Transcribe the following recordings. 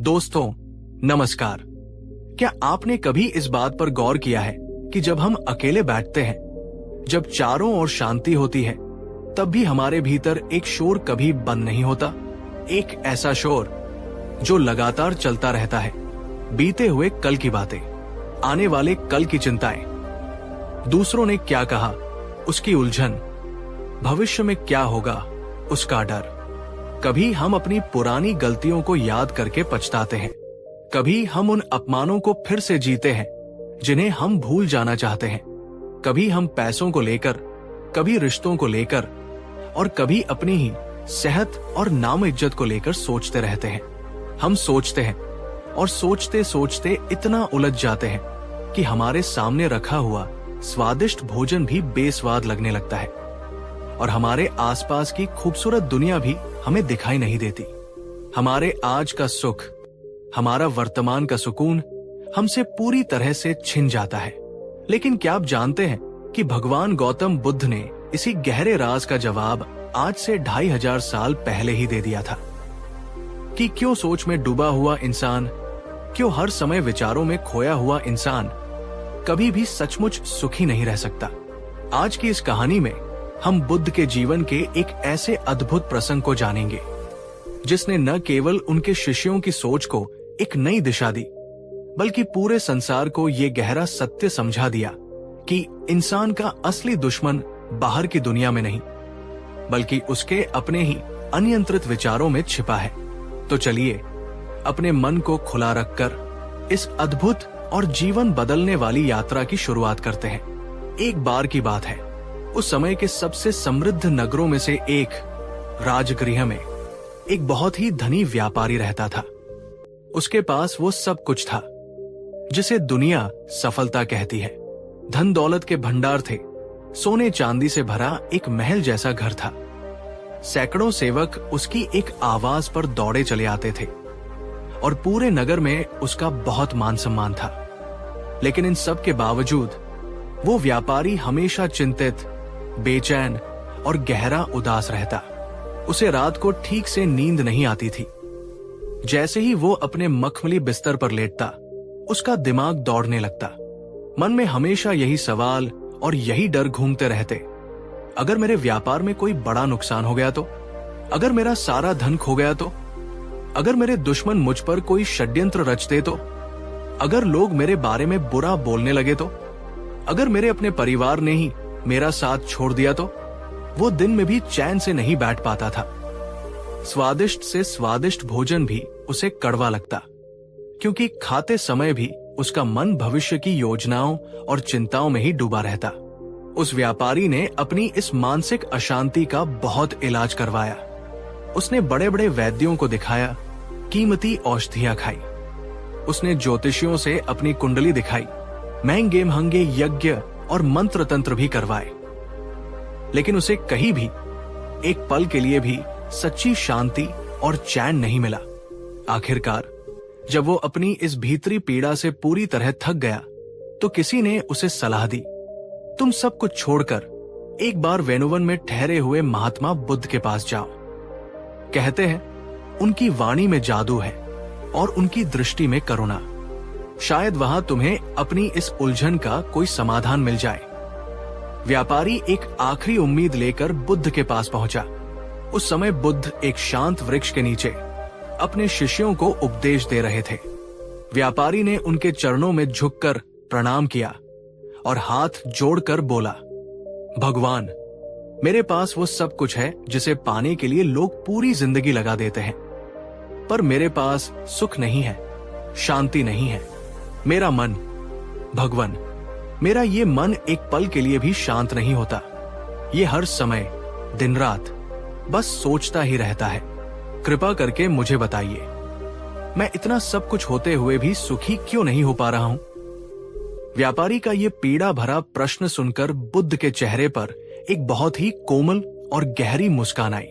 दोस्तों नमस्कार। क्या आपने कभी इस बात पर गौर किया है कि जब हम अकेले बैठते हैं, जब चारों ओर शांति होती है, तब भी हमारे भीतर एक शोर कभी बंद नहीं होता। एक ऐसा शोर जो लगातार चलता रहता है। बीते हुए कल की बातें, आने वाले कल की चिंताएं, दूसरों ने क्या कहा उसकी उलझन, भविष्य में क्या होगा उसका डर। कभी हम अपनी पुरानी गलतियों को याद करके पछताते हैं, कभी हम उन अपमानों को फिर से जीते हैं जिन्हें हम भूल जाना चाहते हैं। कभी हम पैसों को लेकर, कभी रिश्तों को लेकर और कभी अपनी ही सेहत और नाम इज्जत को लेकर सोचते रहते हैं। हम सोचते हैं और सोचते सोचते इतना उलझ जाते हैं कि हमारे सामने रखा हुआ स्वादिष्ट भोजन भी बेस्वाद लगने लगता है और हमारे आसपास की खूबसूरत दुनिया भी हमें दिखाई नहीं देती। हमारे आज का सुख, हमारा वर्तमान का सुकून हमसे पूरी तरह से छिन जाता है। लेकिन क्या आप जानते हैं कि भगवान गौतम बुद्ध ने इसी गहरे राज का जवाब आज से 2500 साल पहले ही दे दिया था कि क्यों सोच में डूबा हुआ इंसान, क्यों हर समय विचारों में खोया हुआ इंसान कभी भी सचमुच सुखी नहीं रह सकता। आज की इस कहानी में हम बुद्ध के जीवन के एक ऐसे अद्भुत प्रसंग को जानेंगे जिसने न केवल उनके शिष्यों की सोच को एक नई दिशा दी, बल्कि पूरे संसार को ये गहरा सत्य समझा दिया कि इंसान का असली दुश्मन बाहर की दुनिया में नहीं, बल्कि उसके अपने ही अनियंत्रित विचारों में छिपा है। तो चलिए अपने मन को खुला रखकर इस अद्भुत और जीवन बदलने वाली यात्रा की शुरुआत करते हैं। एक बार की बात है, उस समय के सबसे समृद्ध नगरों में से एक राजगृह में एक बहुत ही धनी व्यापारी रहता था। उसके पास वो सब कुछ था जिसे दुनिया सफलता कहती है। धन दौलत के भंडार थे, सोने चांदी से भरा एक महल जैसा घर था। सैकड़ों सेवक उसकी एक आवाज पर दौड़े चले आते थे और पूरे नगर में उसका बहुत मान सम्मान था। लेकिन इन सब के बावजूद वो व्यापारी हमेशा चिंतित, बेचैन और गहरा उदास रहता। उसे रात को ठीक से नींद नहीं आती थी। जैसे ही वो अपने मखमली बिस्तर पर लेटता, उसका दिमाग दौड़ने लगता। मन में हमेशा यही सवाल और यही डर घूमते रहते, अगर मेरे व्यापार में कोई बड़ा नुकसान हो गया तो, अगर मेरा सारा धन खो गया तो, अगर मेरे दुश्मन मुझ पर कोई षड्यंत्र रचते तो, अगर लोग मेरे बारे में बुरा बोलने लगे तो, अगर मेरे अपने परिवार ने ही मेरा साथ छोड़ दिया तो। वो दिन में भी चैन से नहीं बैठ पाता था। स्वादिष्ट से स्वादिष्ट भोजन भी उसे कड़वा लगता, क्योंकि खाते समय भी उसका मन भविष्य की योजनाओं और चिंताओं में ही डूबा रहता। उस व्यापारी ने अपनी इस मानसिक अशांति का बहुत इलाज करवाया। उसने बड़े बड़े वैद्यों को दिखाया, कीमती औषधियां खाई, उसने ज्योतिषियों से अपनी कुंडली दिखाई, महंगे महंगे यज्ञ और मंत्र तंत्र भी करवाए। लेकिन उसे कहीं भी एक पल के लिए भी सच्ची शांति और चैन नहीं मिला। आखिरकार जब वो अपनी इस भीतरी पीड़ा से पूरी तरह थक गया, तो किसी ने उसे सलाह दी, तुम सब कुछ छोड़कर एक बार वेनुवन में ठहरे हुए महात्मा बुद्ध के पास जाओ। कहते हैं उनकी वाणी में जादू है और उनकी दृष्टि में करुणा। शायद वहां तुम्हें अपनी इस उलझन का कोई समाधान मिल जाए। व्यापारी एक आखिरी उम्मीद लेकर बुद्ध के पास पहुंचा। उस समय बुद्ध एक शांत वृक्ष के नीचे अपने शिष्यों को उपदेश दे रहे थे। व्यापारी ने उनके चरणों में झुककर प्रणाम किया और हाथ जोड़कर बोला, भगवान, मेरे पास वो सब कुछ है जिसे पाने के लिए लोग पूरी जिंदगी लगा देते हैं, पर मेरे पास सुख नहीं है, शांति नहीं है। मेरा मन, भगवान, मेरा ये मन एक पल के लिए भी शांत नहीं होता। ये हर समय दिन रात बस सोचता ही रहता है। कृपा करके मुझे बताइए, मैं इतना सब कुछ होते हुए भी सुखी क्यों नहीं हो पा रहा हूं? व्यापारी का ये पीड़ा भरा प्रश्न सुनकर बुद्ध के चेहरे पर एक बहुत ही कोमल और गहरी मुस्कान आई।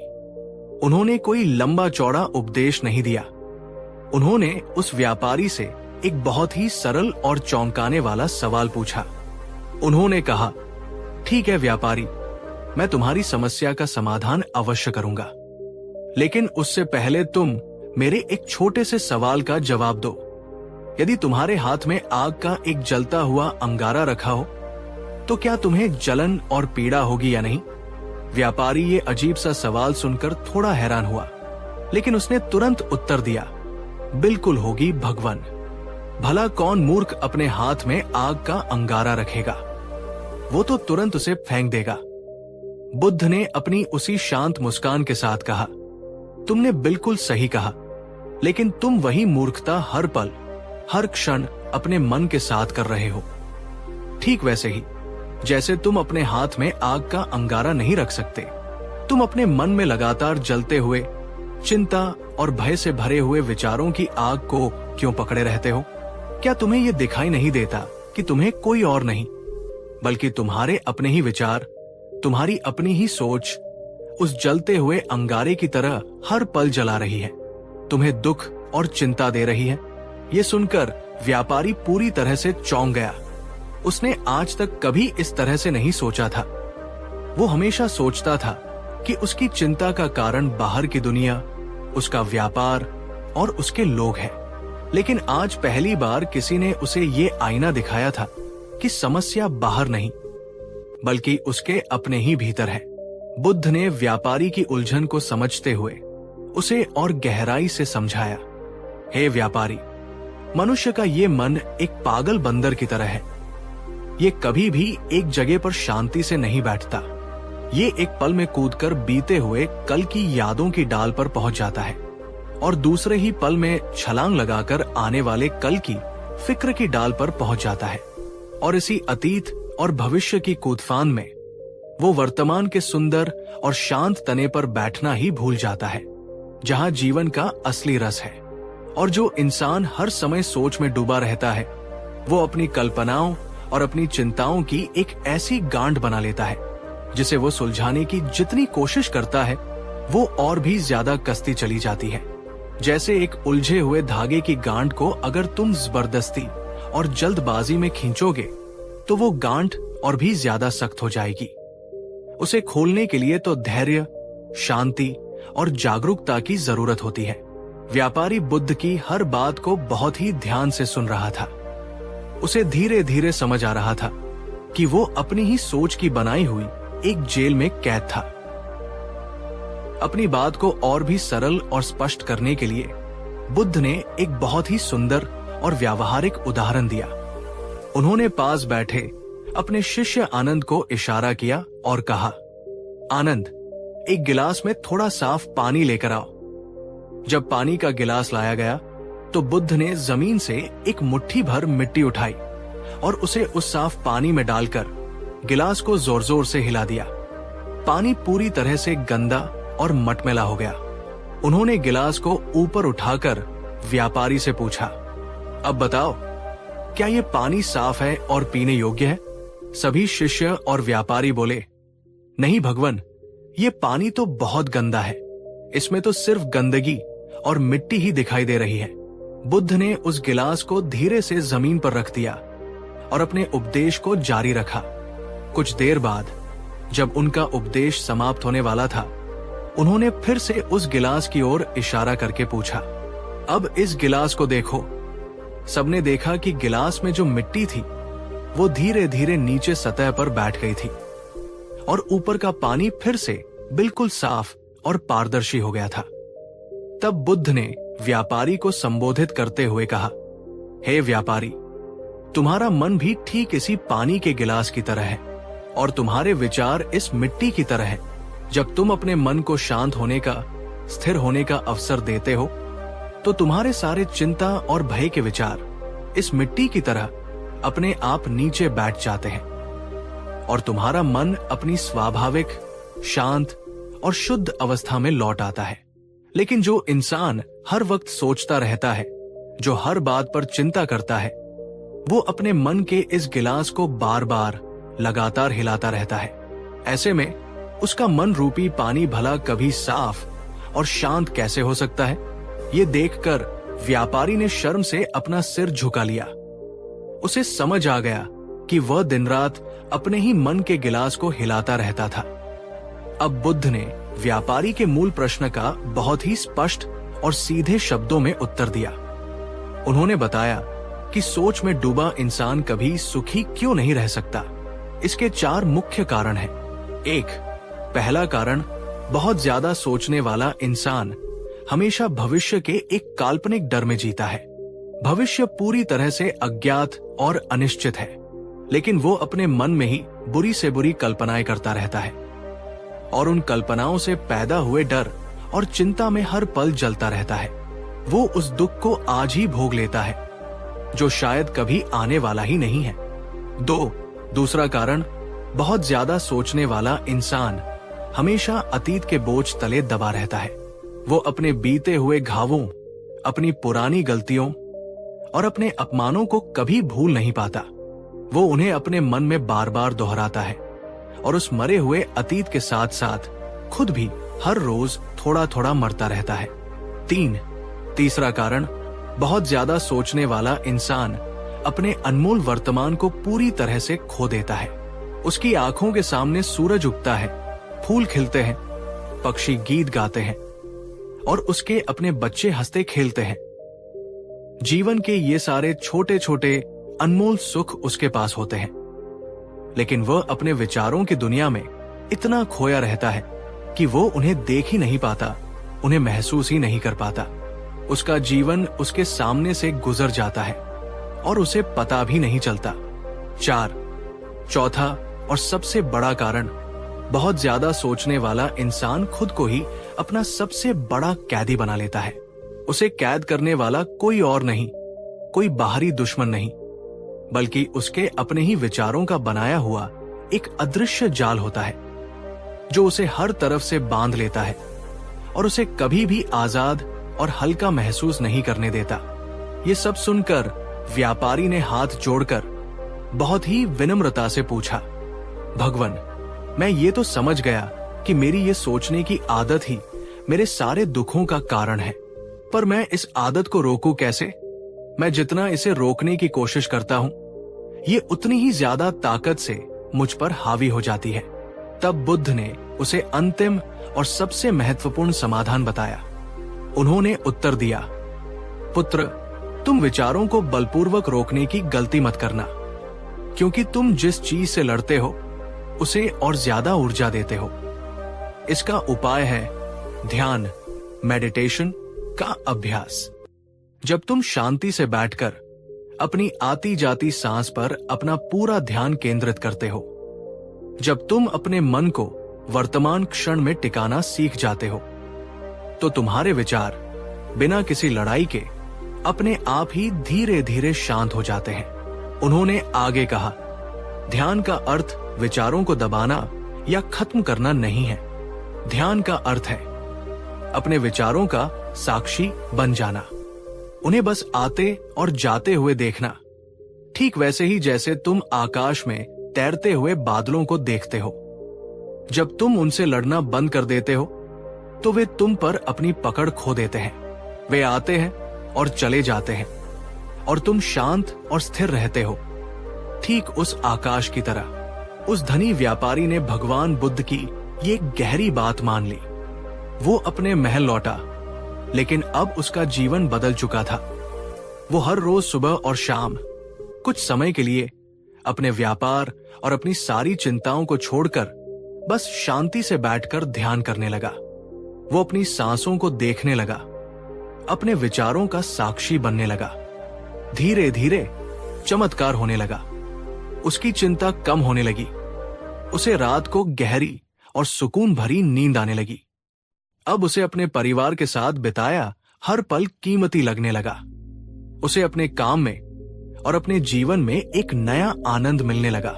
उन्होंने कोई लंबा चौड़ा उपदेश नहीं दिया। उन्होंने उस व्यापारी से एक बहुत ही सरल और चौंकाने वाला सवाल पूछा। उन्होंने कहा, ठीक है व्यापारी, मैं तुम्हारी समस्या का समाधान अवश्य करूंगा, लेकिन उससे पहले तुम मेरे एक छोटे से सवाल का जवाब दो। यदि तुम्हारे हाथ में आग का एक जलता हुआ अंगारा रखा हो तो क्या तुम्हें जलन और पीड़ा होगी या नहीं? व्यापारी ये अजीब सा सवाल सुनकर थोड़ा हैरान हुआ, लेकिन उसने तुरंत उत्तर दिया, बिल्कुल होगी भगवान। भला कौन मूर्ख अपने हाथ में आग का अंगारा रखेगा? वो तो तुरंत उसे फेंक देगा। बुद्ध ने अपनी उसी शांत मुस्कान के साथ कहा, तुमने बिल्कुल सही कहा, लेकिन तुम वही मूर्खता हर पल हर क्षण अपने मन के साथ कर रहे हो। ठीक वैसे ही जैसे तुम अपने हाथ में आग का अंगारा नहीं रख सकते, तुम अपने मन में लगातार जलते हुए चिंता और भय से भरे हुए विचारों की आग को क्यों पकड़े रहते हो? क्या तुम्हें यह दिखाई नहीं देता कि तुम्हें कोई और नहीं बल्कि तुम्हारे अपने ही विचार, तुम्हारी अपनी ही सोच उस जलते हुए अंगारे की तरह हर पल जला रही है, तुम्हें दुख और चिंता दे रही है? ये सुनकर व्यापारी पूरी तरह से चौंक गया। उसने आज तक कभी इस तरह से नहीं सोचा था। वो हमेशा सोचता था कि उसकी चिंता का कारण बाहर की दुनिया, उसका व्यापार और उसके लोग हैं। लेकिन आज पहली बार किसी ने उसे ये आईना दिखाया था कि समस्या बाहर नहीं बल्कि उसके अपने ही भीतर है। बुद्ध ने व्यापारी की उलझन को समझते हुए उसे और गहराई से समझाया, हे व्यापारी, मनुष्य का ये मन एक पागल बंदर की तरह है। ये कभी भी एक जगह पर शांति से नहीं बैठता। ये एक पल में कूदकर बीते हुए कल की यादों की डाल पर पहुंच जाता है और दूसरे ही पल में छलांग लगाकर आने वाले कल की फिक्र की डाल पर पहुंच जाता है। और इसी अतीत और भविष्य की कूदफान में वो वर्तमान के सुंदर और शांत तने पर बैठना ही भूल जाता है, जहां जीवन का असली रस है। और जो इंसान हर समय सोच में डूबा रहता है, वो अपनी कल्पनाओं और अपनी चिंताओं की एक ऐसी गांठ बना लेता है जिसे वो सुलझाने की जितनी कोशिश करता है, वो और भी ज्यादा कसती चली जाती है। जैसे एक उलझे हुए धागे की गांठ को अगर तुम जबरदस्ती और जल्दबाजी में खींचोगे तो वो गांठ और भी ज्यादा सख्त हो जाएगी। उसे खोलने के लिए तो धैर्य, शांति और जागरूकता की जरूरत होती है। व्यापारी बुद्ध की हर बात को बहुत ही ध्यान से सुन रहा था। उसे धीरे धीरे समझ आ रहा था कि वो अपनी ही सोच की बनाई हुई एक जेल में कैद था। अपनी बात को और भी सरल और स्पष्ट करने के लिए बुद्ध ने एक बहुत ही सुंदर और व्यावहारिक उदाहरण दिया। उन्होंने पास बैठे अपने शिष्य आनंद को इशारा किया और कहा, आनंद, एक गिलास में थोड़ा साफ पानी लेकर आओ। जब पानी का गिलास लाया गया तो बुद्ध ने जमीन से एक मुट्ठी भर मिट्टी उठाई और उसे उस साफ पानी में डालकर गिलास को जोर जोर से हिला दिया। पानी पूरी तरह से गंदा और मटमैला हो गया। उन्होंने गिलास को ऊपर उठाकर व्यापारी से पूछा, अब बताओ, क्या ये पानी साफ है और पीने योग्य है? सभी शिष्य और व्यापारी बोले, नहीं भगवान, ये पानी तो बहुत गंदा है, इसमें तो सिर्फ गंदगी और मिट्टी ही दिखाई दे रही है। बुद्ध ने उस गिलास को धीरे से जमीन पर रख दिया और अपने उपदेश को जारी रखा। कुछ देर बाद जब उनका उपदेश समाप्त होने वाला था, उन्होंने फिर से उस गिलास की ओर इशारा करके पूछा, अब इस गिलास को देखो। सबने देखा कि गिलास में जो मिट्टी थी वो धीरे धीरे नीचे सतह पर बैठ गई थी और ऊपर का पानी फिर से बिल्कुल साफ और पारदर्शी हो गया था। तब बुद्ध ने व्यापारी को संबोधित करते हुए कहा, हे व्यापारी, तुम्हारा मन भी ठीक इसी पानी के गिलास की तरह है और तुम्हारे विचार इस मिट्टी की तरह है। जब तुम अपने मन को शांत होने का, स्थिर होने का अवसर देते हो तो तुम्हारे सारे चिंता और भय के विचार इस मिट्टी की तरह अपने आप नीचे बैठ जाते हैं और तुम्हारा मन अपनी स्वाभाविक, शांत और शुद्ध अवस्था में लौट आता है। लेकिन जो इंसान हर वक्त सोचता रहता है, जो हर बात पर चिंता करता है, वो अपने मन के इस गिलास को बार बार लगातार हिलाता रहता है। ऐसे में उसका मन रूपी पानी भला कभी साफ और शांत कैसे हो सकता है? ये देखकर व्यापारी ने शर्म से अपना सिर झुका लिया। उसे समझ आ गया कि वह दिन रात अपने ही मन के गिलास को हिलाता रहता था। अब बुद्ध ने व्यापारी के मूल प्रश्न का बहुत ही स्पष्ट और सीधे शब्दों में उत्तर दिया। उन्होंने बताया कि सोच में डूबा इंसान कभी सुखी क्यों नहीं रह सकता। इसके 4 मुख्य कारण हैं। 1, पहला कारण, बहुत ज्यादा सोचने वाला इंसान हमेशा भविष्य के एक काल्पनिक डर में जीता है। भविष्य पूरी तरह से अज्ञात और अनिश्चित है, लेकिन वो अपने मन में ही बुरी से बुरी कल्पनाएं करता रहता है और उन कल्पनाओं से पैदा हुए डर और चिंता में हर पल जलता रहता है। वो उस दुख को आज ही भोग लेता है जो शायद कभी आने वाला ही नहीं है। 2, दूसरा कारण, बहुत ज्यादा सोचने वाला इंसान हमेशा अतीत के बोझ तले दबा रहता है। वो अपने बीते हुए घावों, अपनी पुरानी गलतियों और अपने अपमानों को कभी भूल नहीं पाता। वो उन्हें अपने मन में बार बार दोहराता है और उस मरे हुए अतीत के साथ साथ खुद भी हर रोज थोड़ा थोड़ा मरता रहता है। 3, तीसरा कारण, बहुत ज्यादा सोचने वाला इंसान अपने अनमोल वर्तमान को पूरी तरह से खो देता है। उसकी आंखों के सामने सूरज उगता है, फूल खिलते हैं, पक्षी गीत गाते हैं और उसके अपने बच्चे हंसते खेलते हैं। जीवन के ये सारे छोटे छोटे अनमोल सुख उसके पास होते हैं, लेकिन वह अपने विचारों की दुनिया में इतना खोया रहता है कि वो उन्हें देख ही नहीं पाता, उन्हें महसूस ही नहीं कर पाता। उसका जीवन उसके सामने से गुजर जाता है और उसे पता भी नहीं चलता। 4, चौथा और सबसे बड़ा कारण, बहुत ज्यादा सोचने वाला इंसान खुद को ही अपना सबसे बड़ा कैदी बना लेता है। उसे कैद करने वाला कोई और नहीं, कोई बाहरी दुश्मन नहीं, बल्कि उसके अपने ही विचारों का बनाया हुआ एक अदृश्य जाल होता है जो उसे हर तरफ से बांध लेता है और उसे कभी भी आजाद और हल्का महसूस नहीं करने देता। ये सब सुनकर व्यापारी ने हाथ जोड़कर बहुत ही विनम्रता से पूछा, भगवान, मैं ये तो समझ गया कि मेरी ये सोचने की आदत ही मेरे सारे दुखों का कारण है, पर मैं इस आदत को रोकूं कैसे? मैं जितना इसे रोकने की कोशिश करता हूं, ये उतनी ही ज्यादा ताकत से मुझ पर हावी हो जाती है। तब बुद्ध ने उसे अंतिम और सबसे महत्वपूर्ण समाधान बताया। उन्होंने उत्तर दिया, पुत्र, तुम विचारों को बलपूर्वक रोकने की गलती मत करना, क्योंकि तुम जिस चीज से लड़ते हो उसे और ज्यादा ऊर्जा देते हो। इसका उपाय है ध्यान, मेडिटेशन का अभ्यास। जब तुम शांति से बैठकर अपनी आती जाती सांस पर अपना पूरा ध्यान केंद्रित करते हो, जब तुम अपने मन को वर्तमान क्षण में टिकाना सीख जाते हो, तो तुम्हारे विचार बिना किसी लड़ाई के अपने आप ही धीरे धीरे शांत हो जाते हैं। उन्होंने आगे कहा, ध्यान का अर्थ विचारों को दबाना या खत्म करना नहीं है। ध्यान का अर्थ है अपने विचारों का साक्षी बन जाना, उन्हें बस आते और जाते हुए देखना, ठीक वैसे ही जैसे तुम आकाश में तैरते हुए बादलों को देखते हो। जब तुम उनसे लड़ना बंद कर देते हो तो वे तुम पर अपनी पकड़ खो देते हैं। वे आते हैं और चले जाते हैं और तुम शांत और स्थिर रहते हो, ठीक उस आकाश की तरह। उस धनी व्यापारी ने भगवान बुद्ध की ये गहरी बात मान ली। वो अपने महल लौटा, लेकिन अब उसका जीवन बदल चुका था। वो हर रोज सुबह और शाम कुछ समय के लिए अपने व्यापार और अपनी सारी चिंताओं को छोड़कर बस शांति से बैठकर ध्यान करने लगा। वो अपनी सांसों को देखने लगा, अपने विचारों का साक्षी बनने लगा। धीरे धीरे चमत्कार होने लगा। उसकी चिंता कम होने लगी। उसे रात को गहरी और सुकून भरी नींद आने लगी। अब उसे अपने परिवार के साथ बिताया हर पल कीमती लगने लगा। उसे अपने काम में और अपने जीवन में एक नया आनंद मिलने लगा।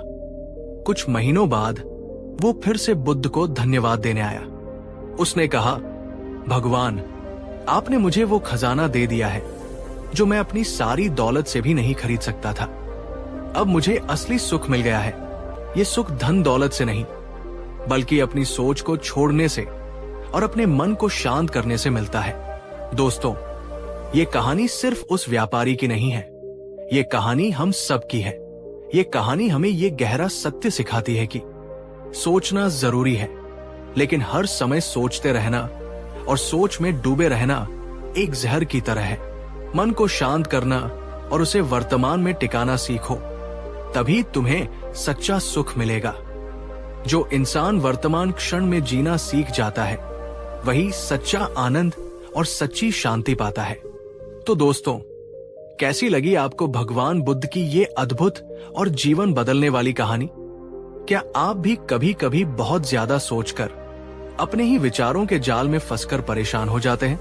कुछ महीनों बाद वो फिर से बुद्ध को धन्यवाद देने आया। उसने कहा, भगवान, आपने मुझे वो खजाना दे दिया है जो मैं अपनी सारी दौलत से भी नहीं खरीद सकता था। अब मुझे असली सुख मिल गया है। ये सुख धन दौलत से नहीं, बल्कि अपनी सोच को छोड़ने से और अपने मन को शांत करने से मिलता है। दोस्तों, ये कहानी सिर्फ उस व्यापारी की नहीं है, ये कहानी हम सब की है। ये कहानी हमें ये गहरा सत्य सिखाती है कि सोचना जरूरी है, लेकिन हर समय सोचते रहना और सोच में डूबे रहना एक जहर की तरह है। मन को शांत करना और उसे वर्तमान में टिकाना सीखो, तभी तुम्हें सच्चा सुख मिलेगा। जो इंसान वर्तमान क्षण में जीना सीख जाता है, वही सच्चा आनंद और सच्ची शांति पाता है। तो दोस्तों, कैसी लगी आपको भगवान बुद्ध की ये अद्भुत और जीवन बदलने वाली कहानी? क्या आप भी कभी कभी बहुत ज्यादा सोचकर अपने ही विचारों के जाल में फंसकर परेशान हो जाते हैं?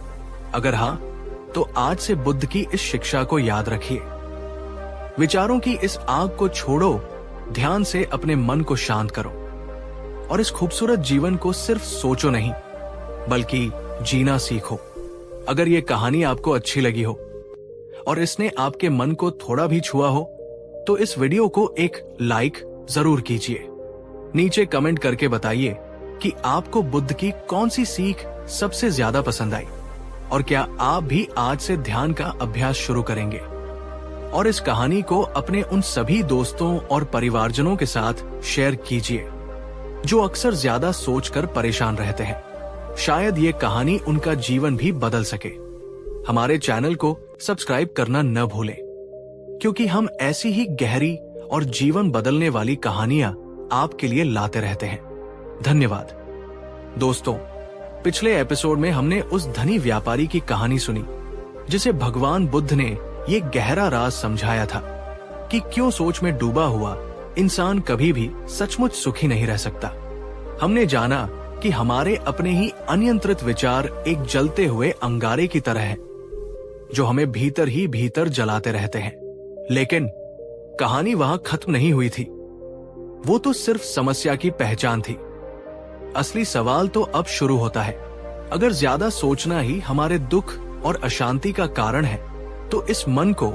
अगर हाँ, तो आज से बुद्ध की इस शिक्षा को याद रखिए। विचारों की इस आग को छोड़ो, ध्यान से अपने मन को शांत करो और इस खूबसूरत जीवन को सिर्फ सोचो नहीं, बल्कि जीना सीखो। अगर ये कहानी आपको अच्छी लगी हो और इसने आपके मन को थोड़ा भी छुआ हो, तो इस वीडियो को एक लाइक जरूर कीजिए। नीचे कमेंट करके बताइए कि आपको बुद्ध की कौन सी सीख सबसे ज्यादा पसंद आई और क्या आप भी आज से ध्यान का अभ्यास शुरू करेंगे। और इस कहानी को अपने उन सभी दोस्तों और परिवारजनों के साथ शेयर कीजिए जो अक्सर ज्यादा सोचकर परेशान रहते हैं। शायद ये कहानी उनका जीवन भी बदल सके। हमारे चैनल को सब्सक्राइब करना न भूलें, क्योंकि हम ऐसी ही गहरी और जीवन बदलने वाली कहानियां आपके लिए लाते रहते हैं। धन्यवाद। दोस्तों, पिछले एपिसोड में हमने उस धनी व्यापारी की कहानी सुनी जिसे भगवान बुद्ध ने ये गहरा राज समझाया था कि क्यों सोच में डूबा हुआ इंसान कभी भी सचमुच सुखी नहीं रह सकता। हमने जाना कि हमारे अपने ही अनियंत्रित विचार एक जलते हुए अंगारे की तरह हैं, जो हमें भीतर ही भीतर जलाते रहते हैं। लेकिन कहानी वहां खत्म नहीं हुई थी। वो तो सिर्फ समस्या की पहचान थी। असली सवाल तो अब शुरू होता है। अगर ज्यादा सोचना ही हमारे दुख और अशांति का कारण है, तो इस मन को,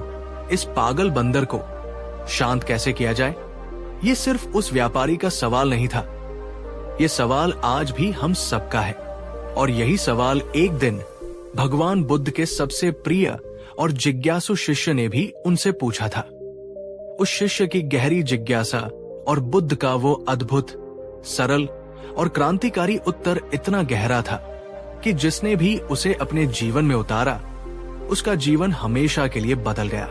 इस पागल बंदर को शांत कैसे किया जाए? ये सिर्फ उस व्यापारी का सवाल नहीं था। ये सवाल आज भी हम सबका है। और यही सवाल एक दिन भगवान बुद्ध के सबसे प्रिय और जिज्ञासु शिष्य ने भी उनसे पूछा था। उस शिष्य की गहरी जिज्ञासा और बुद्ध का वो अद्भुत, सरल और क्रांतिकारी उत्तर इतना गहरा था कि जिसने भी उसे अपने जीवन में उतारा, उसका जीवन हमेशा के लिए बदल गया।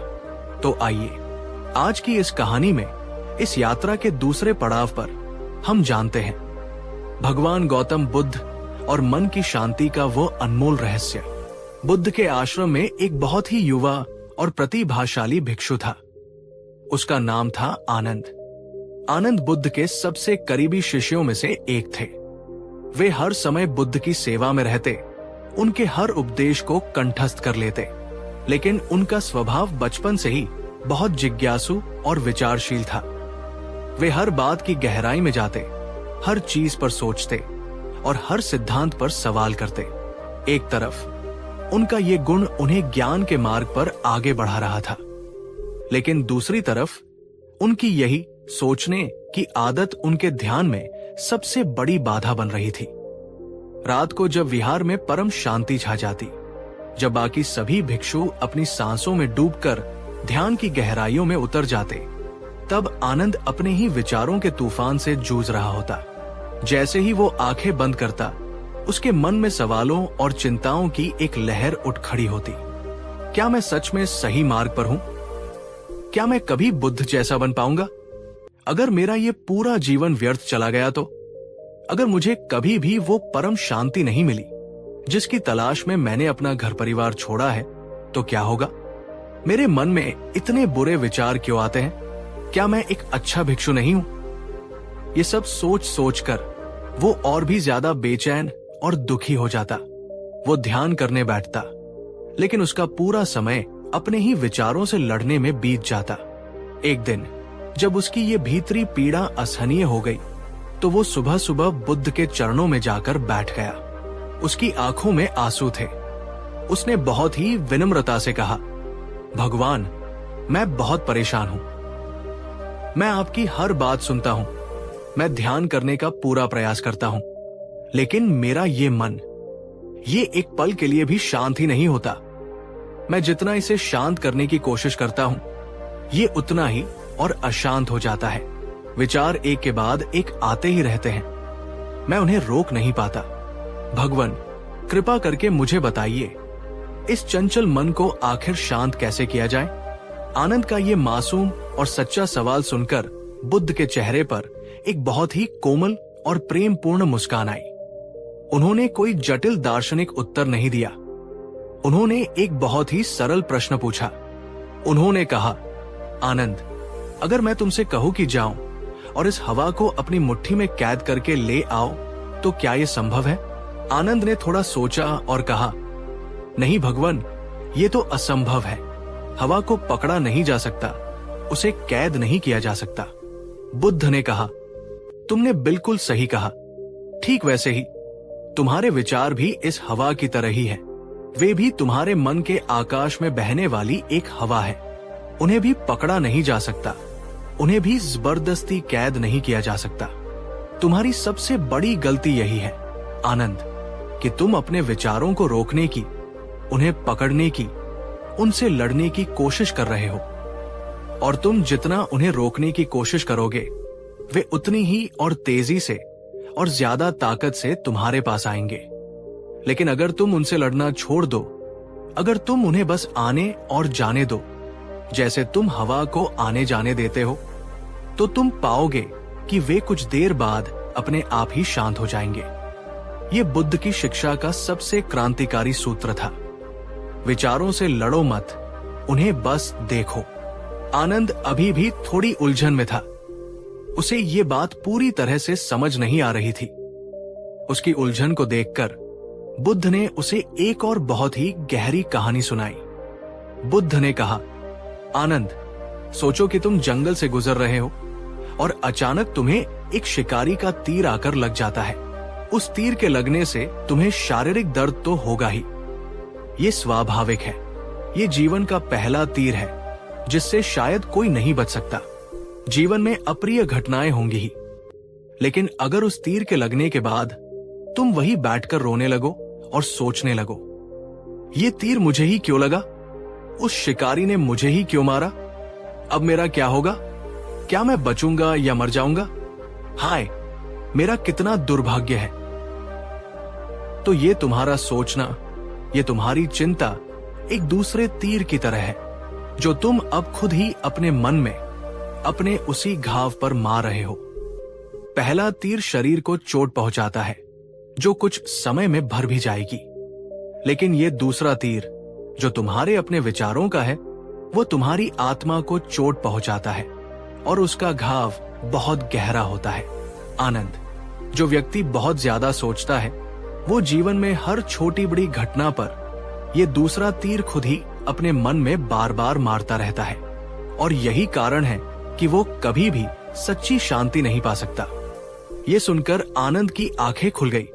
तो आइए, आज की इस कहानी में, इस यात्रा के दूसरे पड़ाव पर हम जानते हैं भगवान गौतम बुद्ध और मन की शांति का वो अनमोल रहस्य। बुद्ध के आश्रम में एक बहुत ही युवा और प्रतिभाशाली भिक्षु था। उसका नाम था आनंद। आनंद बुद्ध के सबसे करीबी शिष्यों में से एक थे। वे हर समय बुद्ध की सेवा में रहते, उनके हर उपदेश को कंठस्थ कर लेते। लेकिन उनका स्वभाव बचपन से ही बहुत जिज्ञासु और विचारशील था। वे हर बात की गहराई में जाते, हर चीज पर सोचते और हर सिद्धांत पर सवाल करते। एक तरफ उनका ये गुण उन्हें ज्ञान के मार्ग पर आगे बढ़ा रहा था, लेकिन दूसरी तरफ उनकी यही सोचने की आदत उनके ध्यान में सबसे बड़ी बाधा बन रही थी। रात को जब विहार में परम शांति छा जाती, जब बाकी सभी भिक्षु अपनी सांसों में डूबकर ध्यान की गहराइयों में उतर जाते, तब आनंद अपने ही विचारों के तूफान से जूझ रहा होता। जैसे ही वो आंखें बंद करता, उसके मन में सवालों और चिंताओं की एक लहर उठ खड़ी होती। क्या मैं सच में सही मार्ग पर हूं? क्या मैं कभी बुद्ध जैसा बन पाऊंगा? अगर मेरा ये पूरा जीवन व्यर्थ चला गया तो? अगर मुझे कभी भी वो परम शांति नहीं मिली जिसकी तलाश में मैंने अपना घर परिवार छोड़ा है, तो क्या होगा? मेरे मन में इतने बुरे विचार क्यों आते हैं? क्या मैं एक अच्छा भिक्षु नहीं हूं? ये सब सोच सोचकर वो और भी ज्यादा बेचैन और दुखी हो जाता। वो ध्यान करने बैठता, लेकिन उसका पूरा समय अपने ही विचारों से लड़ने में बीत जाता। एक दिन जब उसकी ये भीतरी पीड़ा असहनीय हो गई, तो वो सुबह सुबह बुद्ध के चरणों में जाकर बैठ गया। उसकी आंखों में आंसू थे। उसने बहुत ही विनम्रता से कहा, भगवान, मैं बहुत परेशान हूं। मैं आपकी हर बात सुनता हूं, मैं ध्यान करने का पूरा प्रयास करता हूं, लेकिन मेरा ये मन, ये एक पल के लिए भी शांत ही नहीं होता। मैं जितना इसे शांत करने की कोशिश करता हूं, ये उतना ही और अशांत हो जाता है। विचार एक के बाद एक आते ही रहते हैं, मैं उन्हें रोक नहीं पाता। भगवान, कृपा करके मुझे बताइए, इस चंचल मन को आखिर शांत कैसे किया जाए? आनंद का ये मासूम और सच्चा सवाल सुनकर बुद्ध के चेहरे पर एक बहुत ही कोमल और प्रेमपूर्ण मुस्कान आई। उन्होंने कोई जटिल दार्शनिक उत्तर नहीं दिया। उन्होंने एक बहुत ही सरल प्रश्न पूछा। उन्होंने कहा, आनंद, अगर मैं तुमसे कहूं कि जाओ और इस हवा को अपनी मुट्ठी में कैद करके ले आओ, तो क्या यह संभव है? आनंद ने थोड़ा सोचा और कहा, नहीं भगवान, ये तो असंभव है। हवा को पकड़ा नहीं जा सकता, उसे कैद नहीं किया जा सकता। बुद्ध ने कहा, तुमने बिल्कुल सही कहा। ठीक वैसे ही तुम्हारे विचार भी इस हवा की तरह ही है। वे भी तुम्हारे मन के आकाश में बहने वाली एक हवा है। उन्हें भी पकड़ा नहीं जा सकता, उन्हें भी जबरदस्ती कैद नहीं किया जा सकता। तुम्हारी सबसे बड़ी गलती यही है आनंद, कि तुम अपने विचारों को रोकने की, उन्हें पकड़ने की, उनसे लड़ने की कोशिश कर रहे हो। और तुम जितना उन्हें रोकने की कोशिश करोगे, वे उतनी ही और तेजी से और ज्यादा ताकत से तुम्हारे पास आएंगे। लेकिन अगर तुम उनसे लड़ना छोड़ दो, अगर तुम उन्हें बस आने और जाने दो, जैसे तुम हवा को आने जाने देते हो, तो तुम पाओगे कि वे कुछ देर बाद अपने आप ही शांत हो जाएंगे। ये बुद्ध की शिक्षा का सबसे क्रांतिकारी सूत्र था। विचारों से लड़ो मत, उन्हें बस देखो। आनंद अभी भी थोड़ी उलझन में था। उसे ये बात पूरी तरह से समझ नहीं आ रही थी। उसकी उलझन को देखकर बुद्ध ने उसे एक और बहुत ही गहरी कहानी सुनाई। बुद्ध ने कहा, आनंद, सोचो कि तुम जंगल से गुजर रहे हो और अचानक तुम्हें एक शिकारी का तीर आकर लग जाता है। उस तीर के लगने से तुम्हें शारीरिक दर्द तो होगा ही। ये स्वाभाविक है। ये जीवन का पहला तीर है जिससे शायद कोई नहीं बच सकता। जीवन में अप्रिय घटनाएं होंगी ही, लेकिन अगर उस तीर के लगने के बाद तुम वही बैठकर रोने लगो और सोचने लगो, ये तीर मुझे ही क्यों लगा? उस शिकारी ने मुझे ही क्यों मारा? अब मेरा क्या होगा? क्या मैं बचूंगा या मर जाऊंगा? हाय, मेरा कितना दुर्भाग्य है। तो ये तुम्हारा सोचना, ये तुम्हारी चिंता एक दूसरे तीर की तरह है जो तुम अब खुद ही अपने मन में, अपने उसी घाव पर मार रहे हो। पहला तीर शरीर को चोट पहुंचाता है जो कुछ समय में भर भी जाएगी, लेकिन ये दूसरा तीर जो तुम्हारे अपने विचारों का है, वो तुम्हारी आत्मा को चोट पहुंचाता है और उसका घाव बहुत गहरा होता है। आनंद, जो व्यक्ति बहुत ज्यादा सोचता है, वो जीवन में हर छोटी बड़ी घटना पर ये दूसरा तीर खुद ही अपने मन में बार बार मारता रहता है, और यही कारण है कि वो कभी भी सच्ची शांति नहीं पा सकता। ये सुनकर आनंद की आंखें खुल गई।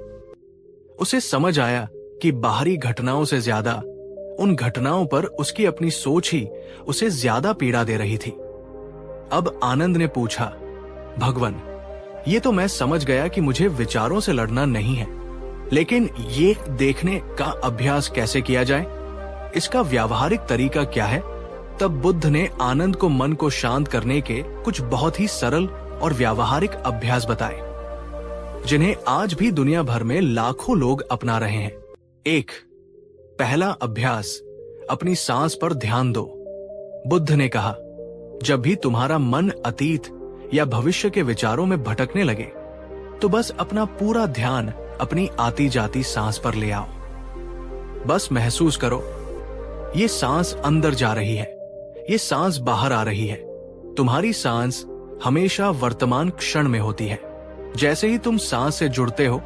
उसे समझ आया कि बाहरी घटनाओं से ज्यादा उन घटनाओं पर उसकी अपनी सोच ही उसे ज्यादा पीड़ा दे रही थी। अब आनंद ने पूछा, भगवान, ये तो मैं समझ गया कि मुझे विचारों से लड़ना नहीं है, लेकिन ये देखने का अभ्यास कैसे किया जाए? इसका व्यावहारिक तरीका क्या है? तब बुद्ध ने आनंद को मन को शांत करने के कुछ बहुत ही सरल और व्यावहारिक अभ्यास बताए, जिन्हें आज भी दुनिया भर में लाखों लोग अपना रहे हैं। एक, पहला अभ्यास, अपनी सांस पर ध्यान दो। बुद्ध ने कहा, जब भी तुम्हारा मन अतीत या भविष्य के विचारों में भटकने लगे, तो बस अपना पूरा ध्यान अपनी आती जाती सांस पर ले आओ। बस महसूस करो, ये सांस अंदर जा रही है, ये सांस बाहर आ रही है। तुम्हारी सांस हमेशा वर्तमान क्षण में होती है। जैसे ही तुम सांस से जुड़ते हो,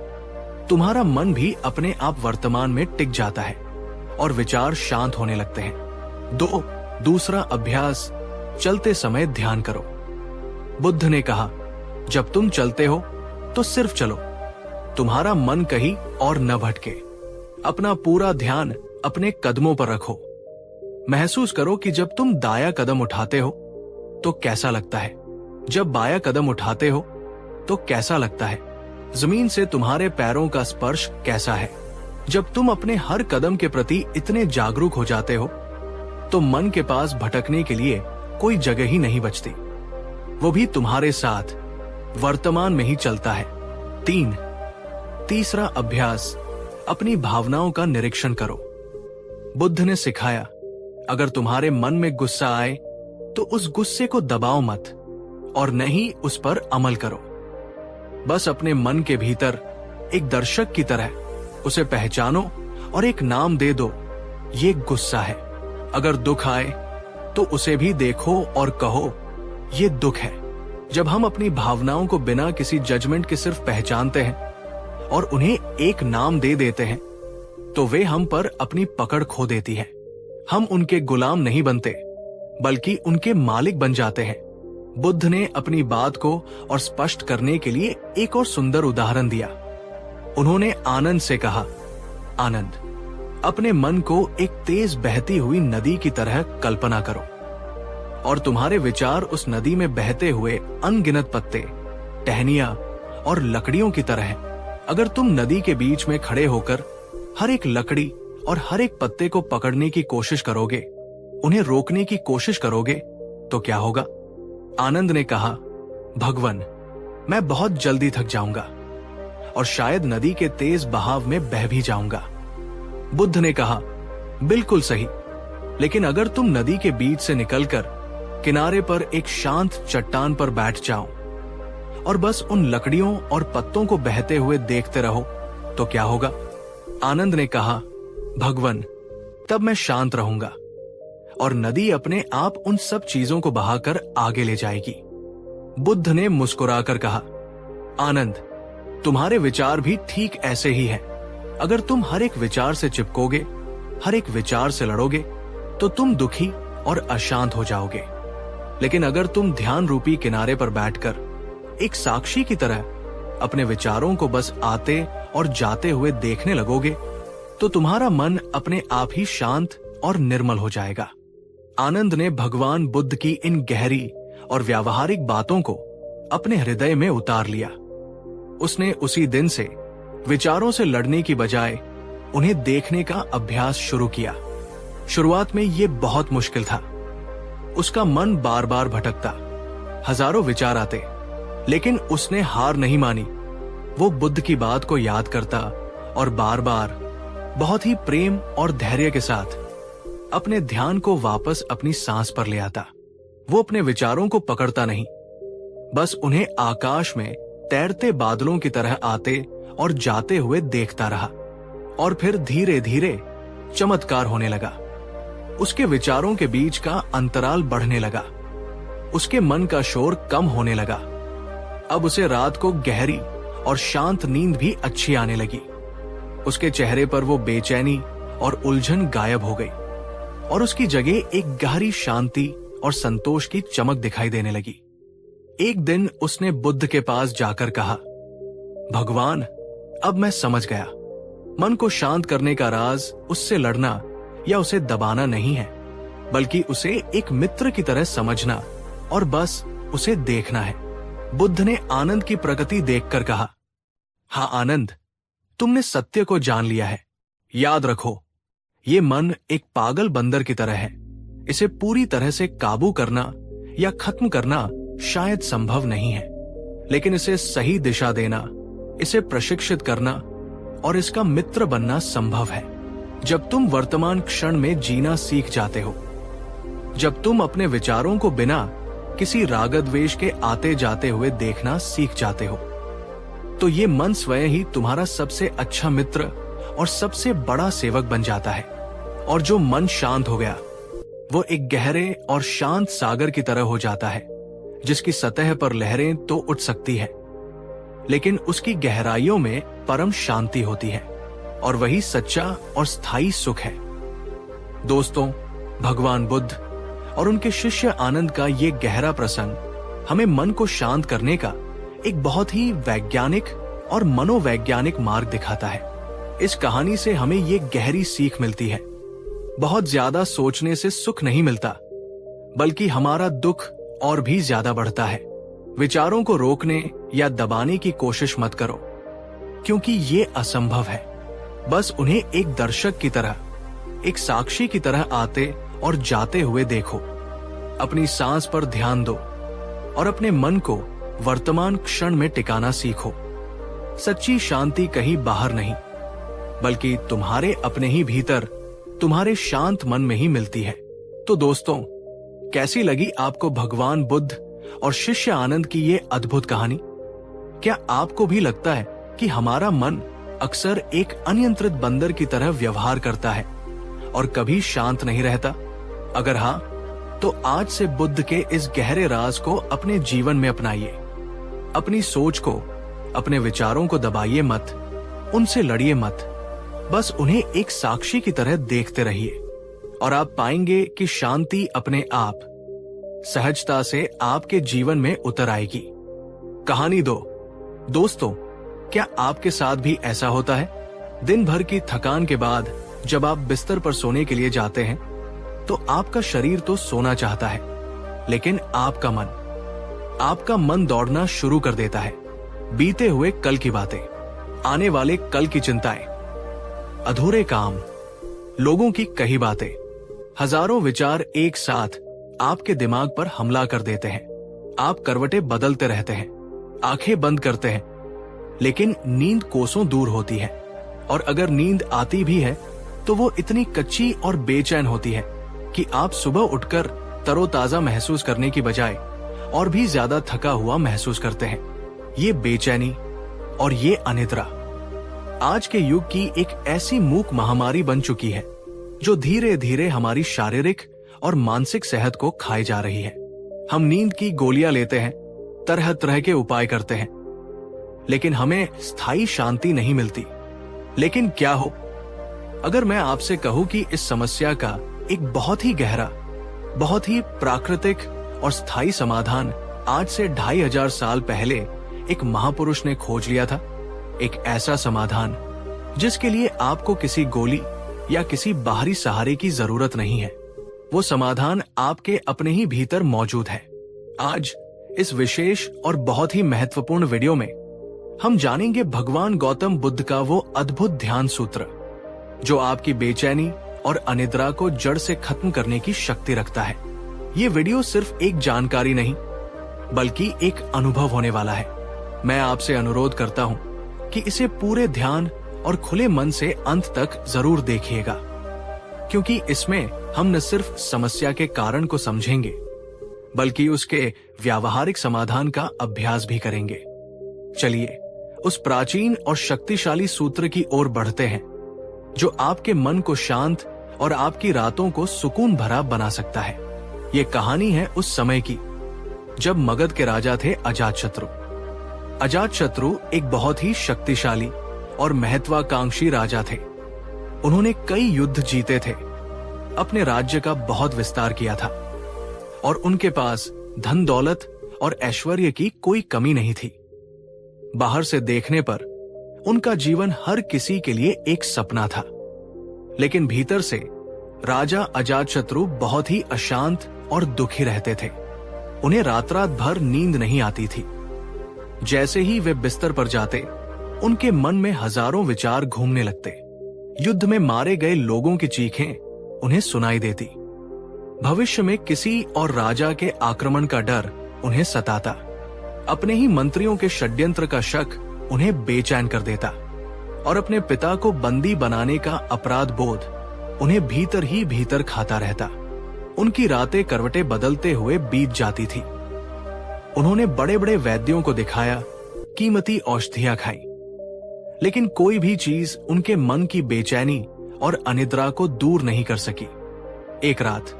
तुम्हारा मन भी अपने आप वर्तमान में टिक जाता है और विचार शांत होने लगते हैं। दो, दूसरा अभ्यास, चलते समय ध्यान करो। बुद्ध ने कहा, जब तुम चलते हो तो सिर्फ चलो, तुम्हारा मन कहीं और न भटके। अपना पूरा ध्यान अपने कदमों पर रखो। महसूस करो कि जब तुम दाया कदम उठाते हो तो कैसा लगता है, जब बाया कदम उठाते हो तो कैसा लगता है, जमीन से तुम्हारे पैरों का स्पर्श कैसा है। जब तुम अपने हर कदम के प्रति इतने जागरूक हो जाते हो, तो मन के पास भटकने के लिए कोई जगह ही नहीं बचती। वो भी तुम्हारे साथ वर्तमान में ही चलता है। तीन, तीसरा अभ्यास, अपनी भावनाओं का निरीक्षण करो। बुद्ध ने सिखाया, अगर तुम्हारे मन में गुस्सा आए तो उस गुस्से को दबाओ मत और न ही उस पर अमल करो। बस अपने मन के भीतर एक दर्शक की तरह उसे पहचानो और एक नाम दे दो, ये गुस्सा है। अगर दुख आए तो उसे भी देखो और कहो, ये दुख है। जब हम अपनी भावनाओं को बिना किसी जजमेंट के सिर्फ पहचानते हैं और उन्हें एक नाम दे देते हैं, तो वे हम पर अपनी पकड़ खो देती है। हम उनके गुलाम नहीं बनते, बल्कि उनके मालिक बन जाते हैं। बुद्ध ने अपनी बात को और स्पष्ट करने के लिए एक और सुंदर उदाहरण दिया। उन्होंने आनंद से कहा, आनंद, अपने मन को एक तेज बहती हुई नदी की तरह कल्पना करो और तुम्हारे विचार उस नदी में बहते हुए अनगिनत पत्ते, टहनियां और लकड़ियों की तरह हैं। अगर तुम नदी के बीच में खड़े होकर हर एक लकड़ी और हर एक पत्ते को पकड़ने की कोशिश करोगे, उन्हें रोकने की कोशिश करोगे, तो क्या होगा? आनंद ने कहा, भगवन, मैं बहुत जल्दी थक जाऊंगा और शायद नदी के तेज बहाव में बह भी जाऊंगा। बुद्ध ने कहा, बिल्कुल सही, लेकिन अगर तुम नदी के बीच से निकलकर किनारे पर एक शांत चट्टान पर बैठ जाओ और बस उन लकड़ियों और पत्तों को बहते हुए देखते रहो, तो क्या होगा? आनंद ने कहा, भगवन, तब मैं शांत रहूंगा और नदी अपने आप उन सब चीजों को बहाकर आगे ले जाएगी। बुद्ध ने मुस्कुराकर कहा, आनंद, तुम्हारे विचार भी ठीक ऐसे ही हैं। अगर तुम हर एक विचार से चिपकोगे, हर एक विचार से लड़ोगे, तो तुम दुखी और अशांत हो जाओगे। लेकिन अगर तुम ध्यान रूपी किनारे पर बैठकर एक साक्षी की तरह अपने विचारों को बस आते और जाते हुए देखने लगोगे, तो तुम्हारा मन अपने आप ही शांत और निर्मल हो जाएगा। आनंद ने भगवान बुद्ध की इन गहरी और व्यावहारिक बातों को अपने हृदय में उतार लिया। उसने उसी दिन से विचारों से लड़ने की बजाय उन्हें देखने का अभ्यास शुरू किया। शुरुआत में यह बहुत मुश्किल था। उसका मन बार बार भटकता, हजारों विचार आते, लेकिन उसने हार नहीं मानी। वो बुद्ध की बात को याद करता और बार बार बहुत ही प्रेम और धैर्य के साथ अपने ध्यान को वापस अपनी सांस पर ले आता। वो अपने विचारों को पकड़ता नहीं, बस उन्हें आकाश में तैरते बादलों की तरह आते और जाते हुए देखता रहा। और फिर धीरे धीरे चमत्कार होने लगा। उसके विचारों के बीच का अंतराल बढ़ने लगा। उसके मन का शोर कम होने लगा। अब उसे रात को गहरी और शांत नींद भी अच्छी आने लगी। उसके चेहरे पर वो बेचैनी और उलझन गायब हो गई और उसकी जगह एक गहरी शांति और संतोष की चमक दिखाई देने लगी। एक दिन उसने बुद्ध के पास जाकर कहा, भगवान, अब मैं समझ गया। मन को शांत करने का राज उससे लड़ना या उसे दबाना नहीं है, बल्कि उसे एक मित्र की तरह समझना और बस उसे देखना है। बुद्ध ने आनंद की प्रगति देखकर कहा, हाँ आनंद, तुमने सत्य को जान लिया है। याद रखो, ये मन एक पागल बंदर की तरह है। इसे पूरी तरह से काबू करना या खत्म करना शायद संभव नहीं है, लेकिन इसे सही दिशा देना, इसे प्रशिक्षित करना और इसका मित्र बनना संभव है। जब तुम वर्तमान क्षण में जीना सीख जाते हो, जब तुम अपने विचारों को बिना किसी राग द्वेष के आते जाते हुए देखना सीख जाते हो, तो ये मन स्वयं ही तुम्हारा सबसे अच्छा मित्र और सबसे बड़ा सेवक बन जाता है। और जो मन शांत हो गया, वो एक गहरे और शांत सागर की तरह हो जाता है, जिसकी सतह पर लहरें तो उठ सकती है, लेकिन उसकी गहराइयों में परम शांति होती है, और वही सच्चा और स्थायी सुख है। दोस्तों, भगवान बुद्ध और उनके शिष्य आनंद का ये गहरा प्रसंग हमें मन को शांत करने का एक बहुत ही वैज्ञानिक और मनोवैज्ञानिक मार्ग दिखाता है। इस कहानी से हमें ये गहरी सीख मिलती है, बहुत ज्यादा सोचने से सुख नहीं मिलता, बल्कि हमारा दुख और भी ज्यादा बढ़ता है। विचारों को रोकने या दबाने की कोशिश मत करो, क्योंकि ये असंभव है। बस उन्हें एक दर्शक की तरह, एक साक्षी की तरह आते और जाते हुए देखो। अपनी सांस पर ध्यान दो और अपने मन को वर्तमान क्षण में टिकाना सीखो। सच्ची शांति कहीं बाहर नहीं, बल्कि तुम्हारे अपने ही भीतर तुम्हारे शांत मन में ही मिलती है। तो दोस्तों, कैसी लगी आपको भगवान बुद्ध और शिष्य आनंद की ये अद्भुत कहानी? क्या आपको भी लगता है कि हमारा मन अक्सर एक अनियंत्रित बंदर की तरह व्यवहार करता है और कभी शांत नहीं रहता? अगर हाँ, तो आज से बुद्ध के इस गहरे राज को अपने जीवन में अपनाइए। अपनी सोच को, अपने विचारों को दबाइए मत, उनसे लड़िए मत, बस उन्हें एक साक्षी की तरह देखते रहिए और आप पाएंगे कि शांति अपने आप सहजता से आपके जीवन में उतर आएगी। कहानी 2। दोस्तों, क्या आपके साथ भी ऐसा होता है? दिन भर की थकान के बाद जब आप बिस्तर पर सोने के लिए जाते हैं तो आपका शरीर तो सोना चाहता है, लेकिन आपका मन दौड़ना शुरू कर देता है। बीते हुए कल की बातें, आने वाले कल की चिंताएं, अधूरे काम, लोगों की कही बातें, हजारों विचार एक साथ आपके दिमाग पर हमला कर देते हैं। आप करवटें बदलते रहते हैं, आंखें बंद करते हैं, लेकिन नींद कोसों दूर होती है। और अगर नींद आती भी है तो वो इतनी कच्ची और बेचैन होती है कि आप सुबह उठकर तरोताजा महसूस करने की बजाय और भी ज्यादा थका हुआ महसूस करते हैं। ये बेचैनी और ये अनिद्रा आज के युग की एक ऐसी मूक महामारी बन चुकी है जो धीरे धीरे हमारी शारीरिक और मानसिक सेहत को खाए जा रही है। हम नींद की गोलियां लेते हैं, तरह तरह के उपाय करते हैं, लेकिन हमें स्थायी शांति नहीं मिलती। लेकिन क्या हो अगर मैं आपसे कहूं कि इस समस्या का एक बहुत ही गहरा, बहुत ही प्राकृतिक और स्थायी समाधान आज से 2500 साल पहले एक महापुरुष ने खोज लिया था। एक ऐसा समाधान जिसके लिए आपको किसी गोली या किसी बाहरी सहारे की जरूरत नहीं है। वो समाधान आपके अपने ही भीतर मौजूद है। आज इस विशेष और बहुत ही महत्वपूर्ण वीडियो में हम जानेंगे भगवान गौतम बुद्ध का वो अद्भुत ध्यान सूत्र जो आपकी बेचैनी और अनिद्रा को जड़ से खत्म करने की शक्ति रखता है। ये वीडियो सिर्फ एक जानकारी नहीं, बल्कि एक अनुभव होने वाला है। मैं आपसे अनुरोध करता हूँ कि इसे पूरे ध्यान और खुले मन से अंत तक जरूर देखिएगा, क्योंकि इसमें हम न सिर्फ समस्या के कारण को समझेंगे, बल्कि उसके व्यावहारिक समाधान का अभ्यास भी करेंगे। चलिए उस प्राचीन और शक्तिशाली सूत्र की ओर बढ़ते हैं जो आपके मन को शांत और आपकी रातों को सुकून भरा बना सकता है। ये कहानी है उस समय की जब मगध के राजा थे अजातशत्रु। अजातशत्रु एक बहुत ही शक्तिशाली और महत्वाकांक्षी राजा थे। उन्होंने कई युद्ध जीते थे, अपने राज्य का बहुत विस्तार किया था और उनके पास धन दौलत और ऐश्वर्य की कोई कमी नहीं थी। बाहर से देखने पर उनका जीवन हर किसी के लिए एक सपना था, लेकिन भीतर से राजा अजातशत्रु बहुत ही अशांत और दुखी रहते थे। उन्हें रात रात भर नींद नहीं आती थी। जैसे ही वे बिस्तर पर जाते, उनके मन में हजारों विचार घूमने लगते। युद्ध में मारे गए लोगों की चीखें उन्हें सुनाई देती। भविष्य में किसी और राजा के आक्रमण का डर उन्हें सताता। अपने ही मंत्रियों के षड्यंत्र का शक उन्हें बेचैन कर देता और अपने पिता को बंदी बनाने का अपराध बोध उन्हें भीतर ही भीतर खाता रहता। उनकी रातें करवटें बदलते हुए बीत जाती थी। उन्होंने बड़े बड़े वैद्यों को दिखाया, कीमती औषधियां खाई, लेकिन कोई भी चीज उनके मन की बेचैनी और अनिद्रा को दूर नहीं कर सकी। एक रात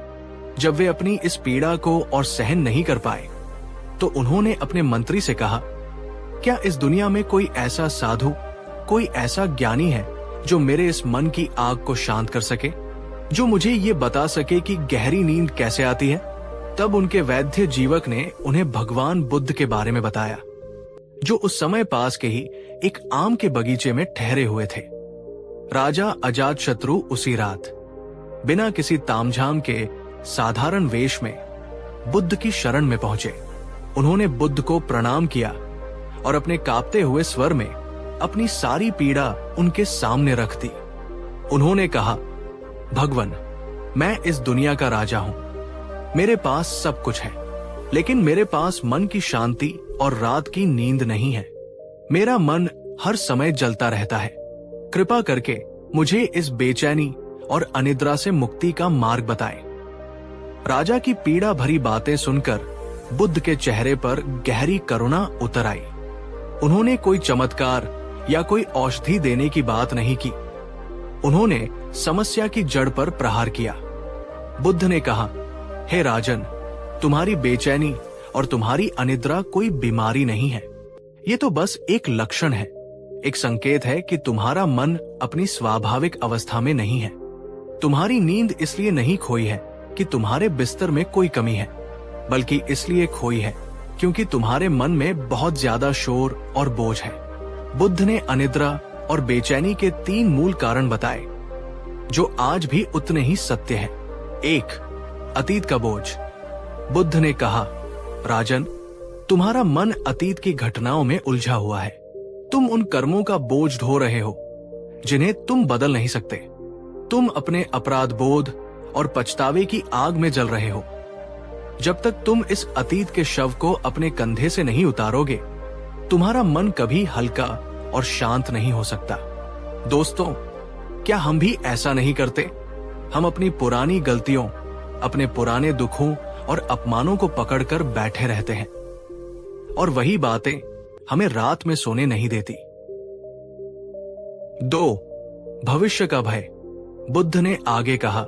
जब वे अपनी इस पीड़ा को और सहन नहीं कर पाए, तो उन्होंने अपने मंत्री से कहा, क्या इस दुनिया में कोई ऐसा साधु, कोई ऐसा ज्ञानी है जो मेरे इस मन की आग को शांत कर सके, जो मुझे ये बता सके कि गहरी नींद कैसे आती है? तब उनके वैद्य जीवक ने उन्हें भगवान बुद्ध के बारे में बताया, जो उस समय पास के ही एक आम के बगीचे में ठहरे हुए थे। राजा अजातशत्रु उसी रात बिना किसी तामझाम के साधारण वेश में बुद्ध की शरण में पहुंचे। उन्होंने बुद्ध को प्रणाम किया और अपने कांपते हुए स्वर में अपनी सारी पीड़ा उनके सामने रख दी। उन्होंने कहा, भगवन, मैं इस दुनिया का राजा हूं, मेरे पास सब कुछ है, लेकिन मेरे पास मन की शांति और रात की नींद नहीं है। मेरा मन हर समय जलता रहता है। कृपा करके मुझे इस बेचैनी और अनिद्रा से मुक्ति का मार्ग बताएं। राजा की पीड़ा भरी बातें सुनकर बुद्ध के चेहरे पर गहरी करुणा उतर आई। उन्होंने कोई चमत्कार या कोई औषधि देने की बात नहीं की। उन्होंने समस्या की जड़ पर प्रहार किया। बुद्ध ने कहा, हे राजन, तुम्हारी बेचैनी और तुम्हारी अनिद्रा कोई बीमारी नहीं है। ये तो बस एक लक्षण है, एक संकेत है कि तुम्हारा मन अपनी स्वाभाविक अवस्था में नहीं है। तुम्हारी नींद इसलिए नहीं खोई है कि तुम्हारे बिस्तर में कोई कमी है, बल्कि इसलिए खोई है क्योंकि तुम्हारे मन में बहुत ज्यादा शोर और बोझ है। बुद्ध ने अनिद्रा और बेचैनी के 3 मूल कारण बताए, जो आज भी उतने ही सत्य हैं। 1. अतीत का बोझ। बुद्ध ने कहा, राजन, तुम्हारा मन अतीत की घटनाओं में उलझा हुआ है। तुम उन कर्मों का बोझ ढो रहे हो जिन्हें तुम बदल नहीं सकते। तुम अपने अपराध बोध और पछतावे की आग में जल रहे हो। जब तक तुम इस अतीत के शव को अपने कंधे से नहीं उतारोगे, तुम्हारा मन कभी हल्का और शांत नहीं हो सकता। दोस्तों, क्या हम भी ऐसा नहीं करते? हम अपनी पुरानी गलतियों, अपने पुराने दुखों और अपमानों को पकड़कर बैठे रहते हैं, और वही बातें हमें रात में सोने नहीं देती। 2. भविष्य का भय। बुद्ध ने आगे कहा,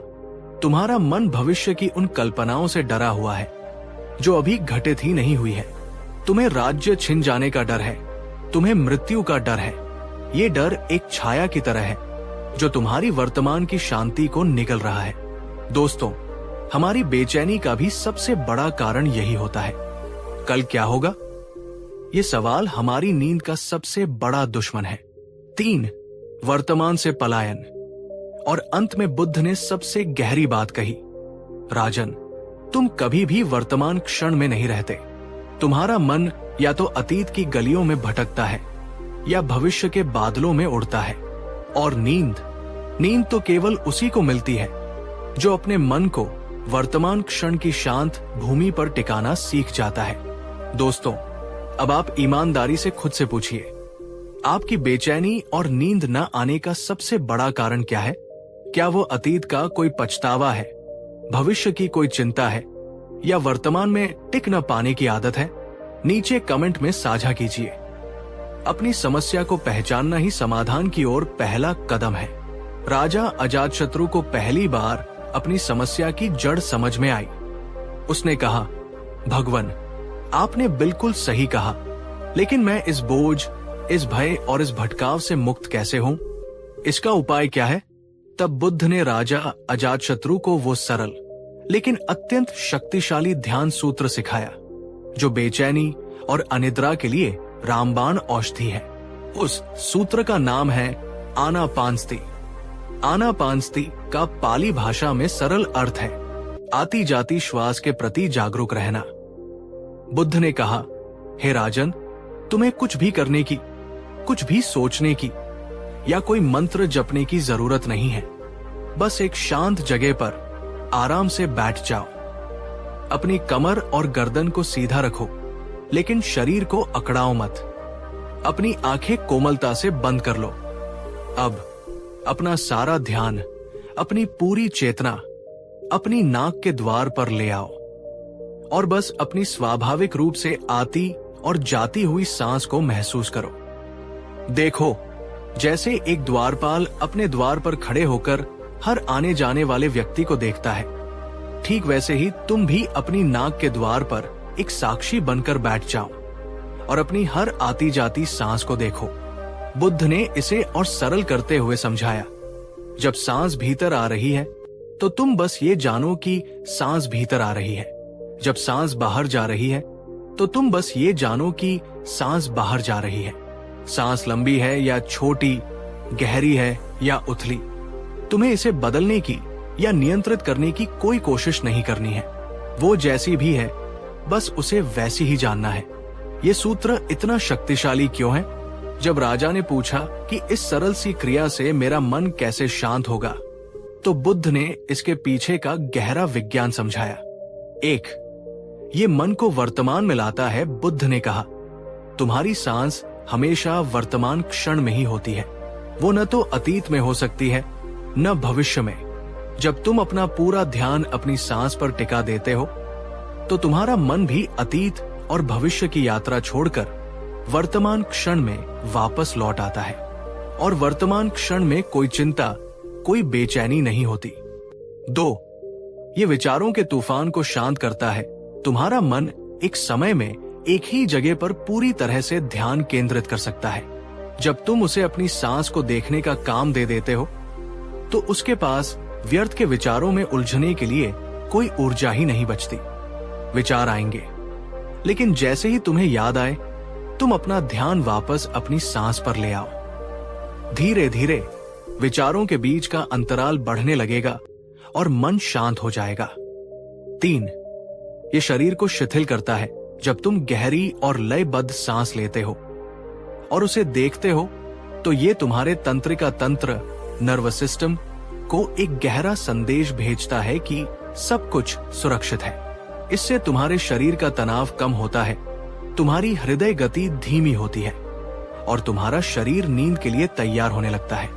तुम्हारा मन भविष्य की उन कल्पनाओं से डरा हुआ है जो अभी घटित ही नहीं हुई है। तुम्हें राज्य छिन जाने का डर है, तुम्हें मृत्यु का डर है। ये डर एक छाया की तरह है जो तुम्हारी वर्तमान की शांति को निगल रहा है। दोस्तों, हमारी बेचैनी का भी सबसे बड़ा कारण यही होता है, कल क्या होगा? ये सवाल हमारी नींद का सबसे बड़ा दुश्मन है। 3. वर्तमान से पलायन। और अंत में बुद्ध ने सबसे गहरी बात कही, राजन, तुम कभी भी वर्तमान क्षण में नहीं रहते। तुम्हारा मन या तो अतीत की गलियों में भटकता है या भविष्य के बादलों में उड़ता है। और नींद तो केवल उसी को मिलती है जो अपने मन को वर्तमान क्षण की शांत भूमि पर टिकाना सीख जाता है। दोस्तों, अब आप ईमानदारी से खुद से पूछिए, आपकी बेचैनी और नींद न आने का सबसे बड़ा कारण क्या है? क्या वो अतीत का कोई पछतावा है, भविष्य की कोई चिंता है, या वर्तमान में टिक न पाने की आदत है? नीचे कमेंट में साझा कीजिए। अपनी समस्या को पहचानना ही समाधान की ओर पहला कदम है। राजा अजातशत्रु को पहली बार अपनी समस्या की जड़ समझ में आई। उसने कहा, भगवन, आपने बिल्कुल सही कहा, लेकिन मैं इस बोझ, इस भय और इस भटकाव से मुक्त कैसे हूं? इसका उपाय क्या है? तब बुद्ध ने राजा अजातशत्रु को वो सरल लेकिन अत्यंत शक्तिशाली ध्यान सूत्र सिखाया, जो बेचैनी और अनिद्रा के लिए रामबाण औषधि है। उस सूत्र का नाम है आनापानसति। आनापानसति का पाली भाषा में सरल अर्थ है आती जाती श्वास के प्रति जागरूक रहना। बुद्ध ने कहा, हे राजन, तुम्हें कुछ भी करने की, कुछ भी सोचने की या कोई मंत्र जपने की जरूरत नहीं है। बस एक शांत जगह पर आराम से बैठ जाओ। अपनी कमर और गर्दन को सीधा रखो, लेकिन शरीर को अकड़ाओ मत। अपनी आंखें कोमलता से बंद कर लो। अब अपना सारा ध्यान, अपनी पूरी चेतना अपनी नाक के द्वार पर ले आओ और बस अपनी स्वाभाविक रूप से आती और जाती हुई सांस को महसूस करो। देखो, जैसे एक द्वारपाल अपने द्वार पर खड़े होकर हर आने जाने वाले व्यक्ति को देखता है, ठीक वैसे ही तुम भी अपनी नाक के द्वार पर एक साक्षी बनकर बैठ जाओ और अपनी हर आती जाती सांस को देखो। बुद्ध ने इसे और सरल करते हुए समझाया, जब सांस भीतर आ रही है तो तुम बस ये जानो कि सांस भीतर आ रही है। जब सांस बाहर जा रही है तो तुम बस ये जानो कि सांस बाहर जा रही है। सांस लंबी है या छोटी, गहरी है या उथली, तुम्हें इसे बदलने की या नियंत्रित करने की कोई कोशिश नहीं करनी है। वो जैसी भी है, बस उसे वैसी ही जानना है। ये सूत्र इतना शक्तिशाली क्यों है? जब राजा ने पूछा कि इस सरल सी क्रिया से मेरा मन कैसे शांत होगा, तो बुद्ध ने इसके पीछे का गहरा विज्ञान समझाया। 1. ये मन को वर्तमान में लाता है। बुद्ध ने कहा, तुम्हारी सांस हमेशा वर्तमान क्षण में ही होती है। वो न तो अतीत में हो सकती है, न भविष्य में। जब तुम अपना पूरा ध्यान अपनी सांस पर टिका देते हो तो तुम्हारा मन भी अतीत और भविष्य की यात्रा छोड़कर वर्तमान क्षण में वापस लौट आता है और वर्तमान क्षण में कोई चिंता, कोई बेचैनी नहीं होती। 2. ये विचारों के तूफान को शांत करता है। तुम्हारा मन एक समय में एक ही जगह पर पूरी तरह से ध्यान केंद्रित कर सकता है। जब तुम उसे अपनी सांस को देखने का काम दे देते हो तो उसके पास व्यर्थ के विचारों में उलझने के लिए कोई ऊर्जा ही नहीं बचती। विचार आएंगे, लेकिन जैसे ही तुम्हें याद आए तुम अपना ध्यान वापस अपनी सांस पर ले आओ। धीरे धीरे विचारों के बीच का अंतराल बढ़ने लगेगा और मन शांत हो जाएगा। 3. ये शरीर को शिथिल करता है। जब तुम गहरी और लयबद्ध सांस लेते हो और उसे देखते हो तो ये तुम्हारे तंत्रिका तंत्र, नर्वस सिस्टम को एक गहरा संदेश भेजता है कि सब कुछ सुरक्षित है। इससे तुम्हारे शरीर का तनाव कम होता है, तुम्हारी हृदय गति धीमी होती है और तुम्हारा शरीर नींद के लिए तैयार होने लगता है।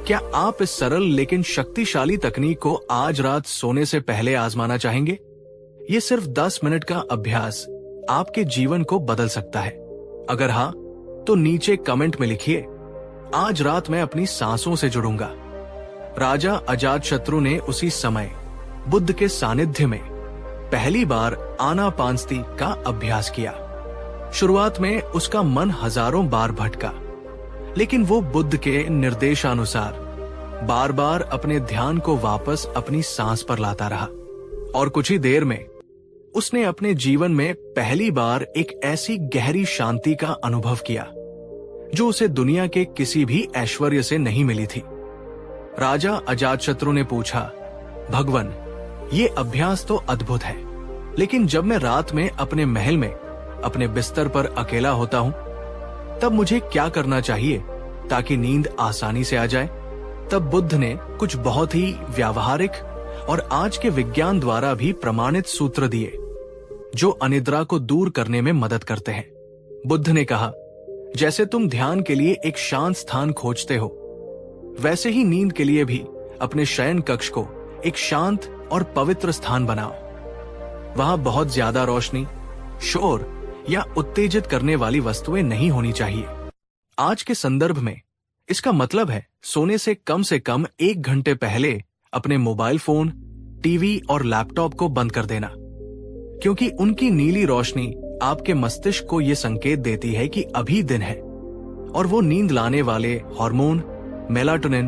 क्या आप इस सरल लेकिन शक्तिशाली तकनीक को आज रात सोने से पहले आजमाना चाहेंगे? ये सिर्फ 10 मिनट का अभ्यास आपके जीवन को बदल सकता है। अगर हाँ, तो नीचे कमेंट में लिखिए, आज रात मैं अपनी सांसों से जुड़ूंगा। राजा अजातशत्रु ने उसी समय बुद्ध के सानिध्य में पहली बार आनापानसती का अभ्यास किया। शुरुआत में उसका मन हजारों बार भटका, लेकिन वो बुद्ध के निर्देशानुसार बार बार अपने ध्यान को वापस अपनी सांस पर लाता रहा और कुछ ही देर में उसने अपने जीवन में पहली बार एक ऐसी गहरी शांति का अनुभव किया जो उसे दुनिया के किसी भी ऐश्वर्य से नहीं मिली थी। राजा अजातशत्रु ने पूछा, भगवान, ये अभ्यास तो अद्भुत है, लेकिन जब मैं रात में अपने महल में अपने बिस्तर पर अकेला होता हूं तब मुझे क्या करना चाहिए ताकि नींद आसानी से आ जाए? तब बुद्ध ने कुछ बहुत ही व्यावहारिक और आज के विज्ञान द्वारा भी प्रमाणित सूत्र दिए जो अनिद्रा को दूर करने में मदद करते हैं। बुद्ध ने कहा, जैसे तुम ध्यान के लिए एक शांत स्थान खोजते हो, वैसे ही नींद के लिए भी अपने शयन कक्ष को एक शांत और पवित्र स्थान बनाओ। वहां बहुत ज्यादा रोशनी, शोर या उत्तेजित करने वाली वस्तुएं नहीं होनी चाहिए। आज के संदर्भ में इसका मतलब है सोने से कम 1 घंटे पहले अपने मोबाइल फोन, टीवी और लैपटॉप को बंद कर देना, क्योंकि उनकी नीली रोशनी आपके मस्तिष्क को यह संकेत देती है कि अभी दिन है और वो नींद लाने वाले हार्मोन मेलाटोनिन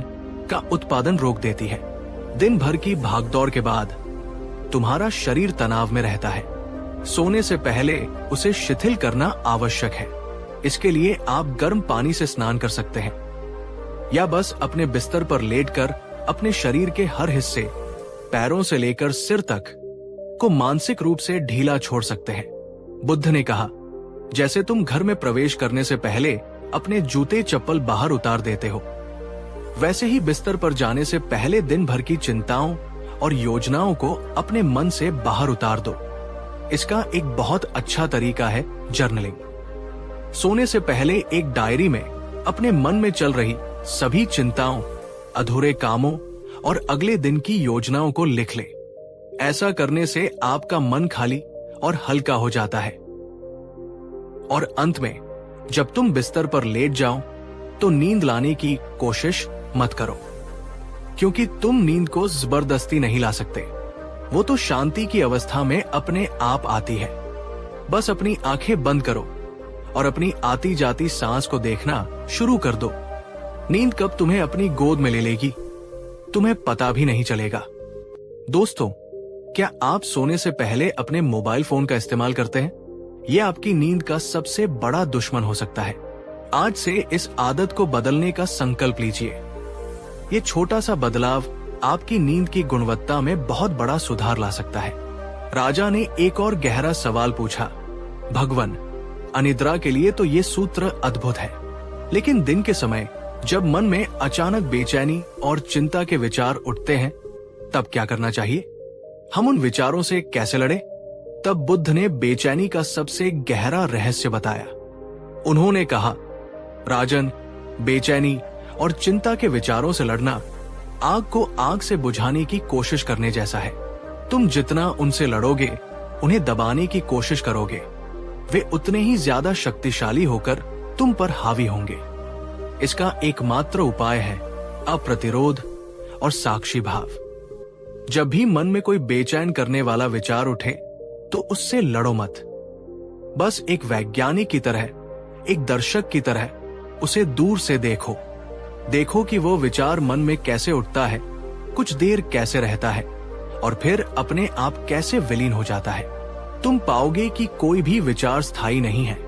का उत्पादन रोक देती है। दिन भर की भागदौड़ के बाद तुम्हारा शरीर तनाव में रहता है। सोने से पहले उसे शिथिल करना आवश्यक है। इसके लिए आप गर्म पानी से स्नान कर सकते हैं या बस अपने बिस्तर पर लेटकर अपने शरीर के हर हिस्से, पैरों से लेकर सिर तक को मानसिक रूप से ढीला छोड़ सकते हैं। बुद्ध ने कहा, जैसे तुम घर में प्रवेश करने से पहले अपने जूते चप्पल बाहर उतार देते हो, वैसे ही बिस्तर पर जाने से पहले दिन भर की चिंताओं और योजनाओं को अपने मन से बाहर उतार दो। इसका एक बहुत अच्छा तरीका है जर्नलिंग। सोने से पहले एक डायरी में अपने मन में चल रही सभी चिंताओं, अधूरे कामों और अगले दिन की योजनाओं को लिख ले। ऐसा करने से आपका मन खाली और हल्का हो जाता है। और अंत में जब तुम बिस्तर पर लेट जाओ तो नींद लाने की कोशिश मत करो, क्योंकि तुम नींद को जबरदस्ती नहीं ला सकते। वो तो शांति की अवस्था में अपने आप आती है। बस अपनी आंखें बंद करो और अपनी आती जाती सांस को देखना शुरू कर दो। नींद कब तुम्हें अपनी गोद में ले लेगी तुम्हें पता भी नहीं चलेगा। दोस्तों, क्या आप सोने से पहले अपने मोबाइल फोन का इस्तेमाल करते हैं? यह आपकी नींद का सबसे बड़ा दुश्मन हो सकता है। आज से इस आदत को बदलने का संकल्प लीजिए। ये छोटा सा बदलाव आपकी नींद की गुणवत्ता में बहुत बड़ा सुधार ला सकता है। राजा ने एक और गहरा सवाल पूछा, भगवान, अनिद्रा के लिए तो ये सूत्र अद्भुत है, लेकिन दिन के समय जब मन में अचानक बेचैनी और चिंता के विचार उठते हैं तब क्या करना चाहिए? हम उन विचारों से कैसे लड़े? तब बुद्ध ने बेचैनी का सबसे गहरा रहस्य बताया। उन्होंने कहा, राजन, बेचैनी और चिंता के विचारों से लड़ना आग को आग से बुझाने की कोशिश करने जैसा है। तुम जितना उनसे लड़ोगे, उन्हें दबाने की कोशिश करोगे, वे उतने ही ज्यादा शक्तिशाली होकर तुम पर हावी होंगे। इसका एकमात्र उपाय है अप्रतिरोध और साक्षी भाव। जब भी मन में कोई बेचैन करने वाला विचार उठे तो उससे लड़ो मत। बस एक वैज्ञानिक की तरह, एक दर्शक की तरह उसे दूर से देखो। देखो कि वो विचार मन में कैसे उठता है, कुछ देर कैसे रहता है और फिर अपने आप कैसे विलीन हो जाता है। तुम पाओगे कि कोई भी विचार स्थायी नहीं है।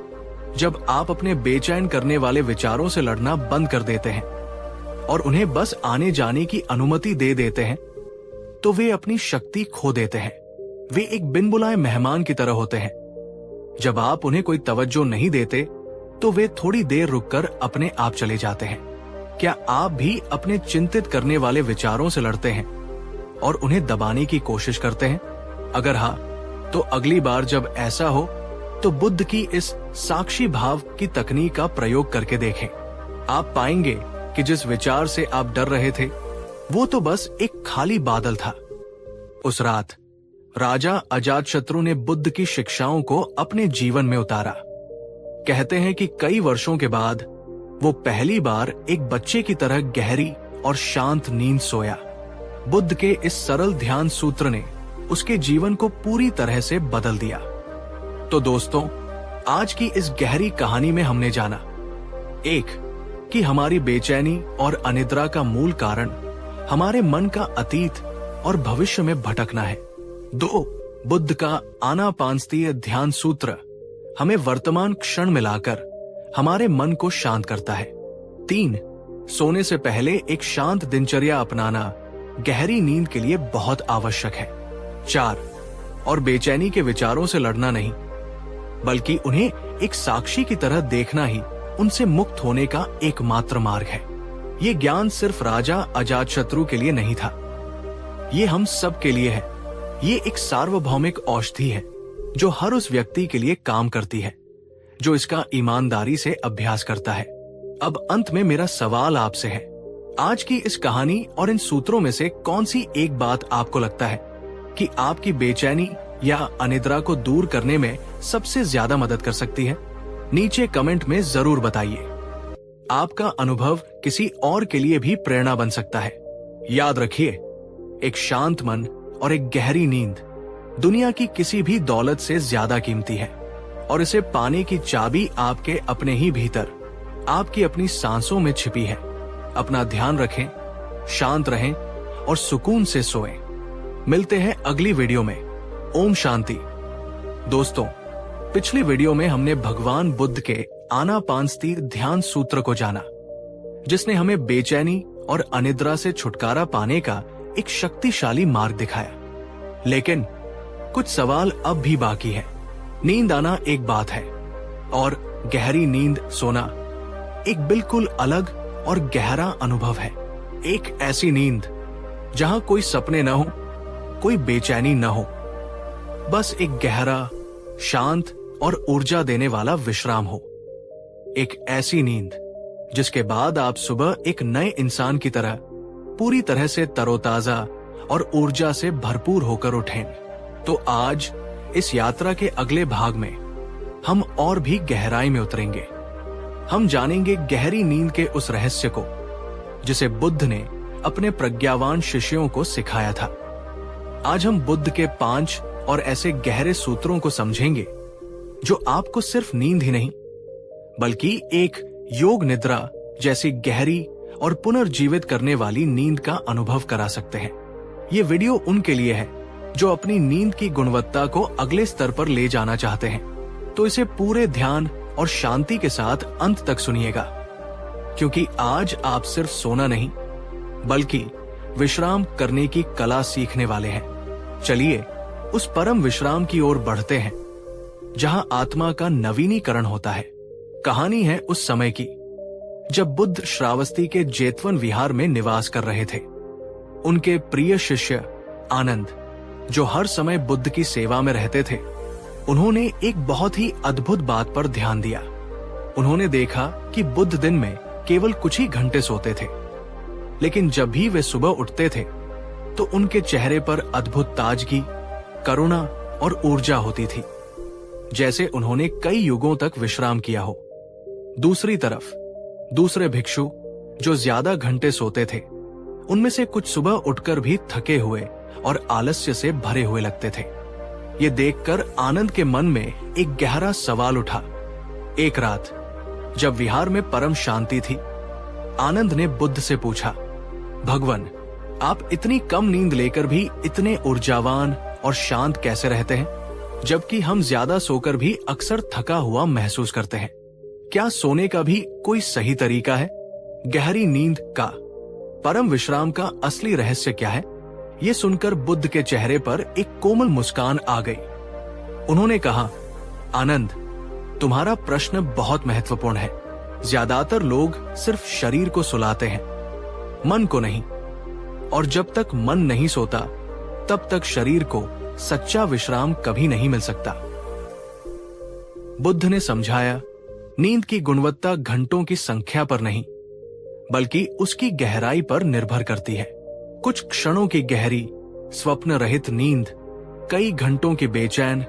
जब आप अपने बेचैन करने वाले विचारों से लड़ना बंद कर देते हैं और उन्हें बस आने जाने की अनुमति दे देते हैं, तो वे अपनी शक्ति खो देते हैं। वे एक बिन बुलाए मेहमान की तरह होते हैं। जब आप उन्हें कोई तवज्जो नहीं देते तो वे थोड़ी देर रुककर अपने आप चले जाते हैं। क्या आप भी अपने चिंतित करने वाले विचारों से लड़ते हैं और उन्हें दबाने की कोशिश करते हैं? अगर हाँ, तो अगली बार जब ऐसा हो तो बुद्ध की इस साक्षी भाव की तकनीक का प्रयोग करके देखें। आप पाएंगे कि जिस विचार से आप डर रहे थे वो तो बस एक खाली बादल था। उस रात राजा अजातशत्रु ने बुद्ध की शिक्षाओं को अपने जीवन में उतारा। कहते हैं कि कई वर्षों के बाद वो पहली बार एक बच्चे की तरह गहरी और शांत नींद सोया। बुद्ध के इस सरल ध्यान सूत्र ने उसके जीवन को पूरी तरह से बदल दिया। तो दोस्तों, आज की इस गहरी कहानी में हमने जाना, एक, कि हमारी बेचैनी और अनिद्रा का मूल कारण हमारे मन का अतीत और भविष्य में भटकना है। दो, बुद्ध का आनापानसती ध्यान सूत्र हमें वर्तमान क्षण में लाकर हमारे मन को शांत करता है। तीन, सोने से पहले एक शांत दिनचर्या अपनाना गहरी नींद के लिए बहुत आवश्यक है। चार, और बेचैनी के विचारों से लड़ना नहीं, बल्कि उन्हें एक साक्षी की तरह देखना ही उनसे मुक्त होने का एकमात्र मार्ग है। ये ज्ञान सिर्फ राजा अजातशत्रु के लिए नहीं था, ये हम सब के लिए है। ये एक सार्वभौमिक औषधि है जो हर उस व्यक्ति के लिए काम करती है जो इसका ईमानदारी से अभ्यास करता है। अब अंत में मेरा सवाल आपसे है, आज की इस कहानी और इन सूत्रों में से कौन सी एक बात आपको लगता है कि आपकी बेचैनी या अनिद्रा को दूर करने में सबसे ज्यादा मदद कर सकती है? नीचे कमेंट में जरूर बताइए। आपका अनुभव किसी और के लिए भी प्रेरणा बन सकता है। याद रखिए, एक शांत मन और एक गहरी नींद दुनिया की किसी भी दौलत से ज्यादा कीमती है और इसे पाने की चाबी आपके अपने ही भीतर, आपकी अपनी सांसों में छिपी है। अपना ध्यान रखें, शांत रहें और सुकून से सोएं। मिलते हैं अगली वीडियो में। ओम शांति। दोस्तों, पिछली वीडियो में हमने भगवान बुद्ध के आनापानसती ध्यान सूत्र को जाना, जिसने हमें बेचैनी और अनिद्रा से छुटकारा पाने का एक शक्तिशाली मार्ग दिखाया। लेकिन कुछ सवाल अब भी बाकी है। नींद आना एक बात है और गहरी नींद सोना एक बिल्कुल अलग और गहरा अनुभव है। एक ऐसी नींद जहां कोई सपने न हो, कोई बेचैनी न हो, बस एक गहरा, शांत और ऊर्जा देने वाला विश्राम हो। एक ऐसी नींद जिसके बाद आप सुबह एक नए इंसान की तरह पूरी तरह से तरोताजा और ऊर्जा से भरपूर होकर उठें। तो आज इस यात्रा के अगले भाग में हम और भी गहराई में उतरेंगे। हम जानेंगे गहरी नींद के उस रहस्य को जिसे बुद्ध ने अपने प्रज्ञावान शिष्यों को सिखाया था। आज हम बुद्ध के 5 और ऐसे गहरे सूत्रों को समझेंगे जो आपको सिर्फ नींद ही नहीं, बल्कि एक योग निद्रा जैसी गहरी और पुनर्जीवित करने वाली नींद का अनुभव करा सकते हैं। ये वीडियो उनके लिए है जो अपनी नींद की गुणवत्ता को अगले स्तर पर ले जाना चाहते हैं। तो इसे पूरे ध्यान और शांति के साथ अंत तक सुनिएगा, क्योंकि आज आप सिर्फ सोना नहीं बल्कि विश्राम करने की कला सीखने वाले हैं। चलिए उस परम विश्राम की ओर बढ़ते हैं जहां आत्मा का नवीनीकरण होता है। कहानी है उस समय की जब बुद्ध श्रावस्ती के जेतवन विहार में निवास कर रहे थे। उनके प्रिय शिष्य आनंद, जो हर समय बुद्ध की सेवा में रहते थे, उन्होंने एक बहुत ही अद्भुत बात पर ध्यान दिया। उन्होंने देखा कि बुद्ध दिन में केवल कुछ ही घंटे सोते थे, लेकिन जब भी वे सुबह उठते थे तो उनके चेहरे पर अद्भुत ताजगी, करुणा और ऊर्जा होती थी, जैसे उन्होंने कई युगों तक विश्राम किया हो। दूसरी तरफ दूसरे भिक्षु जो ज्यादा घंटे सोते थे, उनमें से कुछ सुबह उठकर भी थके हुए और आलस्य से भरे हुए लगते थे। ये देखकर आनंद के मन में एक गहरा सवाल उठा। एक रात जब विहार में परम शांति थी, आनंद ने बुद्ध से पूछा, भगवान, आप इतनी कम नींद लेकर भी इतने ऊर्जावान और शांत कैसे रहते हैं, जबकि हम ज्यादा सोकर भी अक्सर थका हुआ महसूस करते हैं? क्या सोने का भी कोई सही तरीका है? गहरी नींद का, परम विश्राम का असली रहस्य क्या है? ये सुनकर बुद्ध के चेहरे पर एक कोमल मुस्कान आ गई। उन्होंने कहा, आनंद, तुम्हारा प्रश्न बहुत महत्वपूर्ण है। ज्यादातर लोग सिर्फ शरीर को सुलाते हैं, मन को नहीं, और जब तक मन नहीं सोता तब तक शरीर को सच्चा विश्राम कभी नहीं मिल सकता। बुद्ध ने समझाया, नींद की गुणवत्ता घंटों की संख्या पर नहीं, बल्कि उसकी गहराई पर निर्भर करती है। कुछ क्षणों की गहरी स्वप्न रहित नींद कई घंटों की बेचैन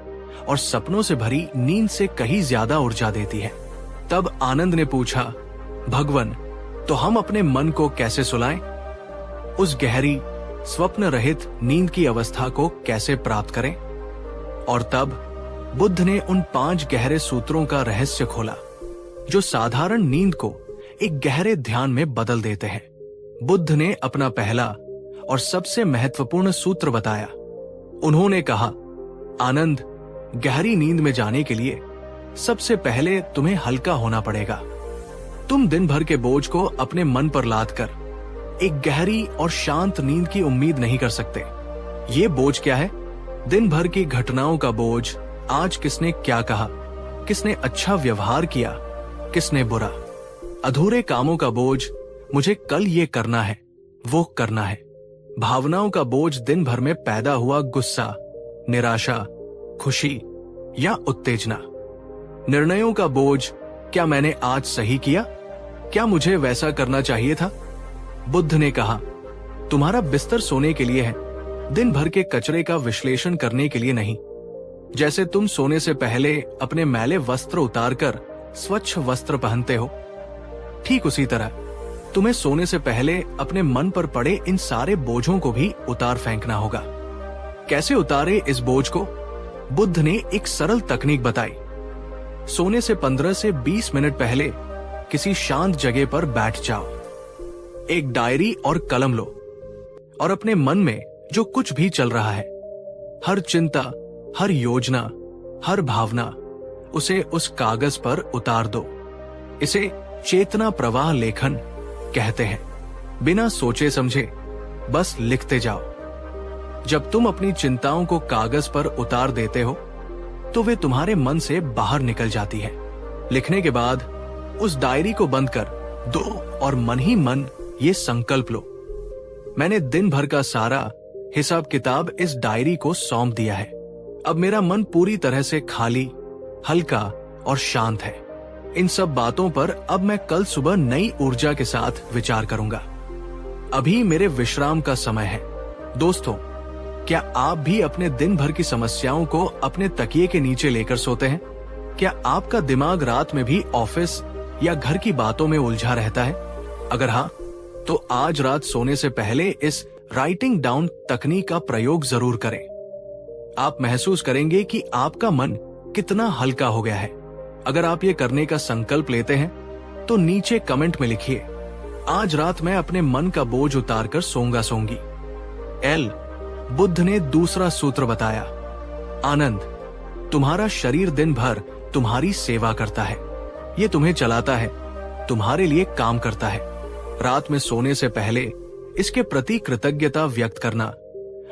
और सपनों से भरी नींद से कहीं ज्यादा ऊर्जा देती है। तब आनंद ने पूछा, भगवान, तो हम अपने मन को कैसे सुलाएं? उस गहरी स्वप्न रहित नींद की अवस्था को कैसे प्राप्त करें? और तब बुद्ध ने उन 5 गहरे सूत्रों का रहस्य खोला, जो साधारण नींद को एक गहरे ध्यान में बदल देते हैं। बुद्ध ने अपना पहला और सबसे महत्वपूर्ण सूत्र बताया। उन्होंने कहा, आनंद, गहरी नींद में जाने के लिए सबसे पहले तुम्हें हल्का होना पड़ेगा। तुम दिन भर के बोझ को अपने मन पर लाद कर एक गहरी और शांत नींद की उम्मीद नहीं कर सकते। ये बोझ क्या है? दिन भर की घटनाओं का बोझ, आज किसने क्या कहा, किसने अच्छा व्यवहार किया, किसने बुरा, अधूरे कामों का बोझ, मुझे कल ये करना है, वो करना है, भावनाओं का बोझ, दिन भर में पैदा हुआ गुस्सा, निराशा, खुशी या उत्तेजना, निर्णयों का बोझ, क्या मैंने आज सही किया, क्या मुझे वैसा करना चाहिए था? बुद्ध ने कहा, तुम्हारा बिस्तर सोने के लिए है, दिन भर के कचरे का विश्लेषण करने के लिए नहीं। जैसे तुम सोने से पहले अपने मैले वस्त्र उतारकर स्वच्छ वस्त्र पहनते हो, ठीक उसी तरह तुम्हें सोने से पहले अपने मन पर पड़े इन सारे बोझों को भी उतार फेंकना होगा। कैसे उतारे इस बोझ को? बुद्ध ने एक सरल तकनीक बताई। सोने से 15 से 20 मिनट पहले किसी शांत जगह पर बैठ जाओ, एक डायरी और कलम लो और अपने मन में जो कुछ भी चल रहा है, हर चिंता, हर योजना, हर भावना, उसे उस कागज पर उतार दो। इसे चेतना प्रवाह लेखन कहते हैं। बिना सोचे समझे बस लिखते जाओ। जब तुम अपनी चिंताओं को कागज पर उतार देते हो तो वे तुम्हारे मन से बाहर निकल जाती है। लिखने के बाद उस डायरी को बंद कर दो और मन ही मन ये संकल्प लो, मैंने दिन भर का सारा हिसाब किताब इस डायरी को सौंप दिया है। अब मेरा मन पूरी तरह से खाली, हल्का और शांत है। इन सब बातों पर अब मैं कल सुबह नई ऊर्जा के साथ विचार करूंगा। अभी मेरे विश्राम का समय है। दोस्तों, क्या आप भी अपने दिन भर की समस्याओं को अपने तकिए के नीचे लेकर सोते हैं? क्या आपका दिमाग रात में भी ऑफिस या घर की बातों में उलझा रहता है? अगर हाँ, तो आज रात सोने से पहले इस राइटिंग डाउन तकनीक का प्रयोग जरूर करें। आप महसूस करेंगे कि आपका मन कितना हल्का हो गया है। अगर आप ये करने का संकल्प लेते हैं तो नीचे कमेंट में लिखिए, आज रात मैं अपने मन का बोझ उतारकर सोऊंगा सोऊंगी। बुद्ध ने दूसरा सूत्र बताया, आनंद, तुम्हारा शरीर दिन भर तुम्हारी सेवा करता है। ये तुम्हें चलाता है, तुम्हारे लिए काम करता है। रात में सोने से पहले इसके प्रति कृतज्ञता व्यक्त करना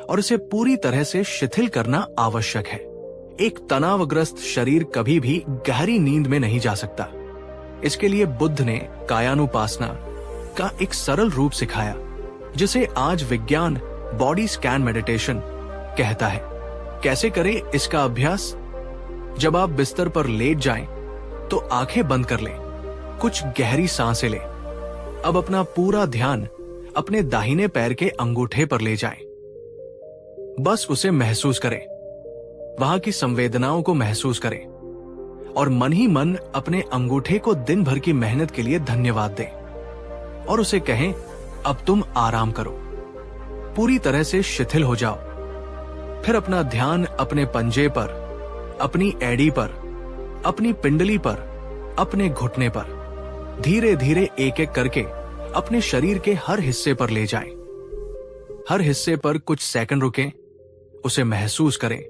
और इसे पूरी तरह से शिथिल करना आवश्यक है। एक तनावग्रस्त शरीर कभी भी गहरी नींद में नहीं जा सकता। इसके लिए बुद्ध ने कायानुपासना का एक सरल रूप सिखाया, जिसे आज विज्ञान बॉडी स्कैन मेडिटेशन कहता है। कैसे करें इसका अभ्यास? जब आप बिस्तर पर लेट जाएं, तो आंखें बंद कर लें, कुछ गहरी सांसें लें। अब अपना पूरा ध्यान अपने दाहिने पैर के अंगूठे पर ले जाएं। बस उसे महसूस करें, वहां की संवेदनाओं को महसूस करें और मन ही मन अपने अंगूठे को दिन भर की मेहनत के लिए धन्यवाद दें और उसे कहें, अब तुम आराम करो, पूरी तरह से शिथिल हो जाओ। फिर अपना ध्यान अपने पंजे पर, अपनी एड़ी पर, अपनी पिंडली पर, अपने घुटने पर धीरे धीरे एक एक करके अपने शरीर के हर हिस्से पर ले जाएं। हर हिस्से पर कुछ सेकंड रुकें, उसे महसूस करें,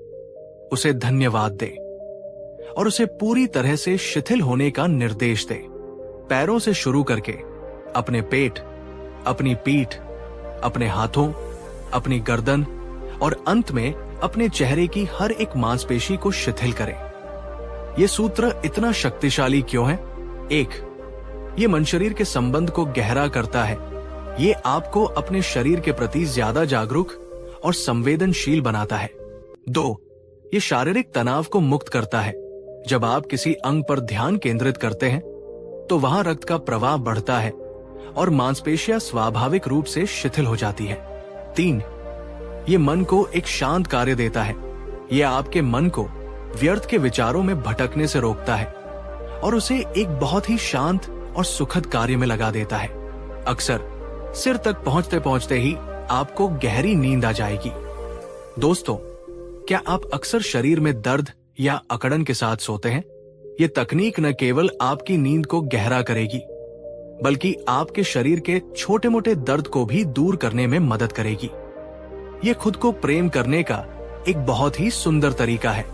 उसे धन्यवाद दें और उसे पूरी तरह से शिथिल होने का निर्देश दें। पैरों से शुरू करके अपने पेट, अपनी पीठ, अपने हाथों, अपनी गर्दन और अंत में अपने चेहरे की हर एक मांसपेशी को शिथिल करें। यह सूत्र इतना शक्तिशाली क्यों है? 1. ये मन शरीर के संबंध को गहरा करता है। ये आपको अपने शरीर के प्रति ज्यादा जागरूक और संवेदनशील बनाता है। 2. ये शारीरिक तनाव को मुक्त करता है। जब आप किसी अंग पर ध्यान केंद्रित करते हैं तो वहां रक्त का प्रवाह बढ़ता है और मांसपेशियां स्वाभाविक रूप से शिथिल हो जाती है। 3. ये मन को एक शांत कार्य देता है। ये आपके मन को व्यर्थ के विचारों में भटकने से रोकता है और उसे एक बहुत ही शांत और सुखद कार्य में लगा देता है। अक्सर सिर तक पहुंचते पहुंचते ही आपको गहरी नींद आ जाएगी। दोस्तों, क्या आप अक्सर शरीर में दर्द या अकड़न के साथ सोते हैं? ये तकनीक न केवल आपकी नींद को गहरा करेगी, बल्कि आपके शरीर के छोटे मोटे दर्द को भी दूर करने में मदद करेगी। ये खुद को प्रेम करने का एक बहुत ही सुंदर तरीका है।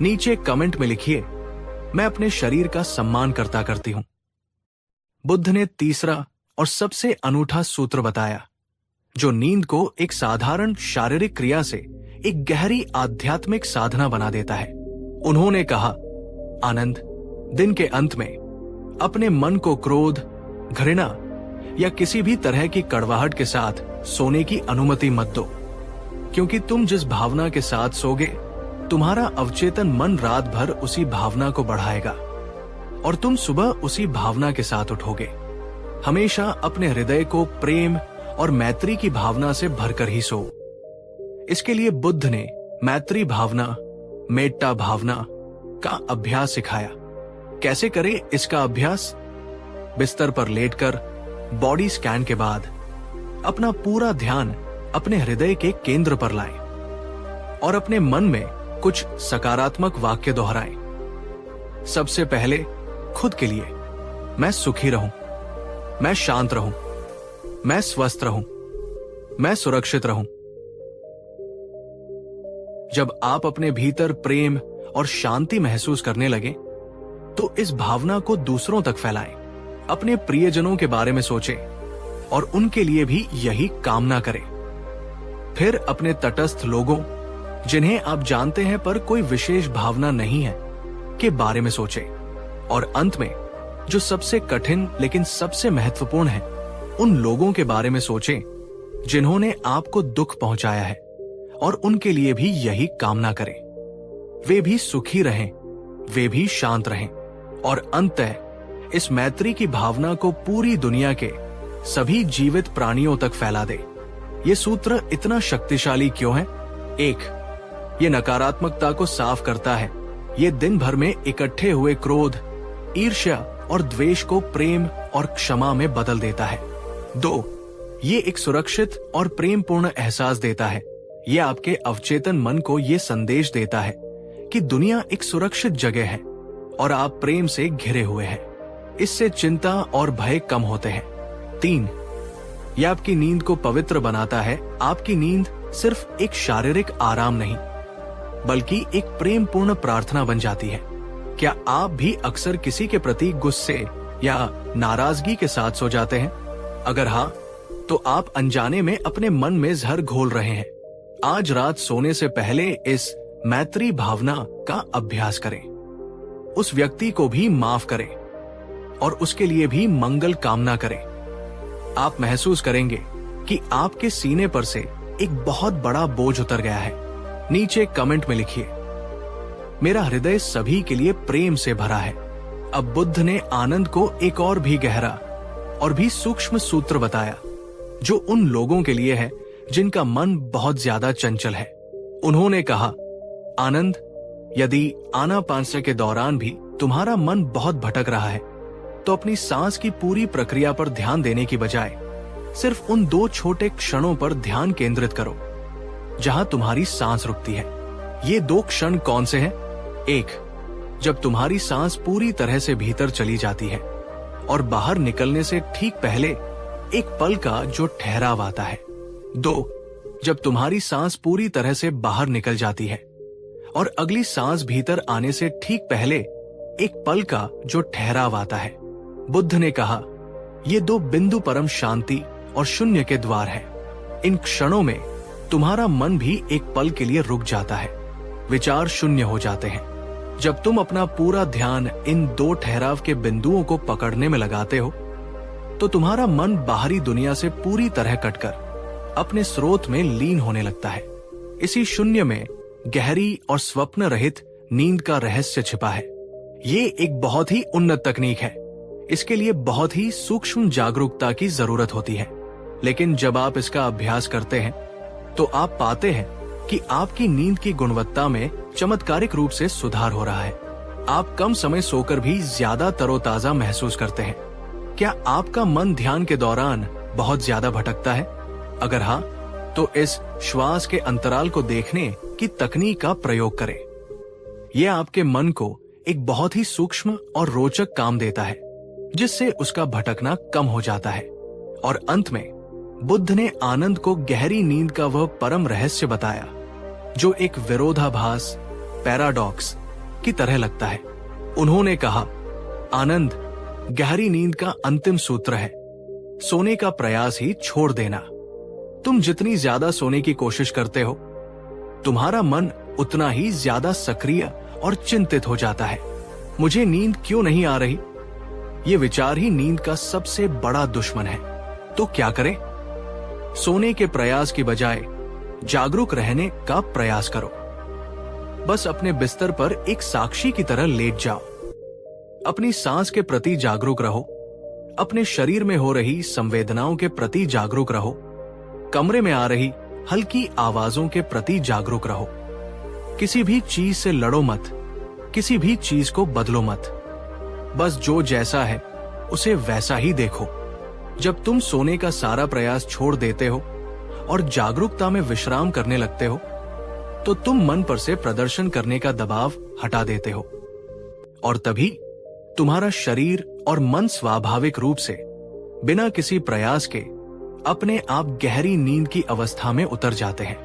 नीचे कमेंट में लिखिए, मैं अपने शरीर का सम्मान करती हूं। बुद्ध ने तीसरा और सबसे अनूठा सूत्र बताया, जो नींद को एक साधारण शारीरिक क्रिया से एक गहरी आध्यात्मिक साधना बना देता है। उन्होंने कहा, आनंद, दिन के अंत में अपने मन को क्रोध, घृणा या किसी भी तरह की कड़वाहट के साथ सोने की अनुमति मत दो, क्योंकि तुम जिस भावना के साथ सोगे, तुम्हारा अवचेतन मन रात भर उसी भावना को बढ़ाएगा और तुम सुबह उसी भावना के साथ उठोगे। हमेशा अपने हृदय को प्रेम और मैत्री की भावना से भरकर ही सो। इसके लिए बुद्ध ने मैत्री भावना, मेट्टा भावना का अभ्यास सिखाया। कैसे करें इसका अभ्यास? बिस्तर पर लेटकर बॉडी स्कैन के बाद अपना पूरा ध्यान अपने हृदय के केंद्र पर लाएं और अपने मन में कुछ सकारात्मक वाक्य दोहराएं। सबसे पहले खुद के लिए, मैं सुखी रहूं, मैं शांत रहूं, मैं स्वस्थ रहूं, मैं सुरक्षित रहूं। जब आप अपने भीतर प्रेम और शांति महसूस करने लगे तो इस भावना को दूसरों तक फैलाएं। अपने प्रियजनों के बारे में सोचें और उनके लिए भी यही कामना करें। फिर अपने तटस्थ लोगों, जिन्हें आप जानते हैं पर कोई विशेष भावना नहीं है, के बारे में सोचें। और अंत में जो सबसे कठिन लेकिन सबसे महत्वपूर्ण है, उन लोगों के बारे में सोचें जिन्होंने आपको दुख पहुंचाया है और उनके लिए भी यही कामना करें। वे भी सुखी रहें, वे भी शांत रहें और अंततः इस मैत्री की भावना को पूरी दुनिया के सभी जीवित प्राणियों तक फैला दे। ये सूत्र इतना शक्तिशाली क्यों है? 1. ये नकारात्मकता को साफ करता है। ये दिन भर में इकट्ठे हुए क्रोध, ईर्ष्या और द्वेष को प्रेम और क्षमा में बदल देता है। 2. ये एक सुरक्षित और प्रेमपूर्ण एहसास देता है। ये आपके अवचेतन मन को ये संदेश देता है कि दुनिया एक सुरक्षित जगह है और आप प्रेम से घिरे हुए हैं। इससे चिंता और भय कम होते हैं। 3. यह आपकी नींद को पवित्र बनाता है। आपकी नींद सिर्फ एक शारीरिक आराम नहीं, बल्कि एक प्रेमपूर्ण प्रार्थना बन जाती है। क्या आप भी अक्सर किसी के प्रति गुस्से या नाराजगी के साथ सो जाते हैं? अगर हाँ, तो आप अनजाने में अपने मन में जहर घोल रहे हैं। आज रात सोने से पहले इस मैत्री भावना का अभ्यास करें। उस व्यक्ति को भी माफ करें और उसके लिए भी मंगल कामना करें। आप महसूस करेंगे कि आपके सीने पर से एक बहुत बड़ा बोझ उतर गया है। नीचे कमेंट में लिखिए, मेरा हृदय सभी के लिए प्रेम से भरा है। अब बुद्ध ने आनंद को एक और भी गहरा और भी सूक्ष्म सूत्र बताया, जो उन लोगों के लिए है जिनका मन बहुत ज्यादा चंचल है। उन्होंने कहा, आनंद, यदि आनापानसति के दौरान भी तुम्हारा मन बहुत भटक रहा है तो अपनी सांस की पूरी प्रक्रिया पर ध्यान देने की बजाय सिर्फ उन 2 छोटे क्षणों पर ध्यान केंद्रित करो जहां तुम्हारी सांस रुकती है। ये 2 क्षण कौन से हैं? 1, जब तुम्हारी सांस पूरी तरह से भीतर चली जाती है और बाहर निकलने से ठीक पहले एक पल का जो ठहराव आता है। 2, जब तुम्हारी सांस पूरी तरह से बाहर निकल जाती है और अगली सांस भीतर आने से ठीक पहले एक पल का जो ठहराव आता है। बुद्ध ने कहा, ये 2 बिंदु परम शांति और शून्य के द्वार है। इन क्षणों में तुम्हारा मन भी एक पल के लिए रुक जाता है, विचार शून्य हो जाते हैं। जब तुम अपना पूरा ध्यान इन 2 ठहराव के बिंदुओं को पकड़ने में लगाते हो तो तुम्हारा मन बाहरी दुनिया से पूरी तरह कटकर अपने स्रोत में लीन होने लगता है। इसी शून्य में गहरी और स्वप्न रहित नींद का रहस्य छिपा है। ये एक बहुत ही उन्नत तकनीक है। इसके लिए बहुत ही सूक्ष्म जागरूकता की जरूरत होती है, लेकिन जब आप इसका अभ्यास करते हैं तो आप पाते हैं कि आपकी नींद की गुणवत्ता में चमत्कारिक रूप से सुधार हो रहा है। आप कम समय सोकर भी ज्यादा तरोताजा महसूस करते हैं। क्या आपका मन ध्यान के दौरान बहुत ज्यादा भटकता है? अगर हाँ, तो इस श्वास के अंतराल को देखने की तकनीक का प्रयोग करें। यह आपके मन को एक बहुत ही सूक्ष्म और रोचक काम देता है, जिससे उसका भटकना कम हो जाता है। और अंत में बुद्ध ने आनंद को गहरी नींद का वह परम रहस्य बताया जो एक विरोधाभास, पैराडॉक्स की तरह लगता है। उन्होंने कहा, आनंद गहरी नींद का अंतिम सूत्र है, सोने का प्रयास ही छोड़ देना। तुम जितनी ज्यादा सोने की कोशिश करते हो, तुम्हारा मन उतना ही ज्यादा सक्रिय और चिंतित हो जाता है। मुझे नींद क्यों नहीं आ रही? ये विचार ही नींद का सबसे बड़ा दुश्मन है। तो क्या करें? सोने के प्रयास की बजाय जागरूक रहने का प्रयास करो। बस अपने बिस्तर पर एक साक्षी की तरह लेट जाओ। अपनी सांस के प्रति जागरूक रहो। अपने शरीर में हो रही संवेदनाओं के प्रति जागरूक रहो। कमरे में आ रही हल्की आवाजों के प्रति जागरूक रहो। किसी भी चीज से लड़ो मत, किसी भी चीज को बदलो मत। बस जो जैसा है उसे वैसा ही देखो। जब तुम सोने का सारा प्रयास छोड़ देते हो और जागरूकता में विश्राम करने लगते हो तो तुम मन पर से प्रदर्शन करने का दबाव हटा देते हो और तभी तुम्हारा शरीर और मन स्वाभाविक रूप से बिना किसी प्रयास के अपने आप गहरी नींद की अवस्था में उतर जाते हैं।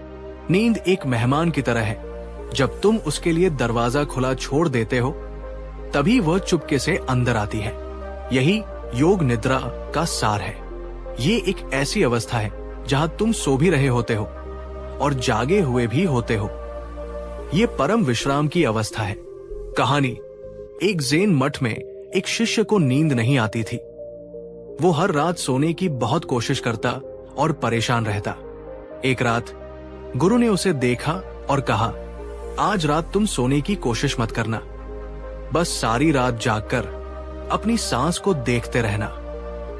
नींद एक मेहमान की तरह है। जब तुम उसके लिए दरवाजा खुला छोड़ देते हो तभी वह चुपके से अंदर आती है। यही योग निद्रा का सार है। ये एक ऐसी अवस्था है जहां तुम सो भी रहे होते हो और जागे हुए भी होते हो। ये परम विश्राम की अवस्था है। कहानी, एक ज़ेन मठ में एक शिष्य को नींद नहीं आती थी। वो हर रात सोने की बहुत कोशिश करता और परेशान रहता। एक रात गुरु ने उसे देखा और कहा, आज रात तुम सोने की कोशिश मत करना, बस सारी रात जागकर अपनी सांस को देखते रहना।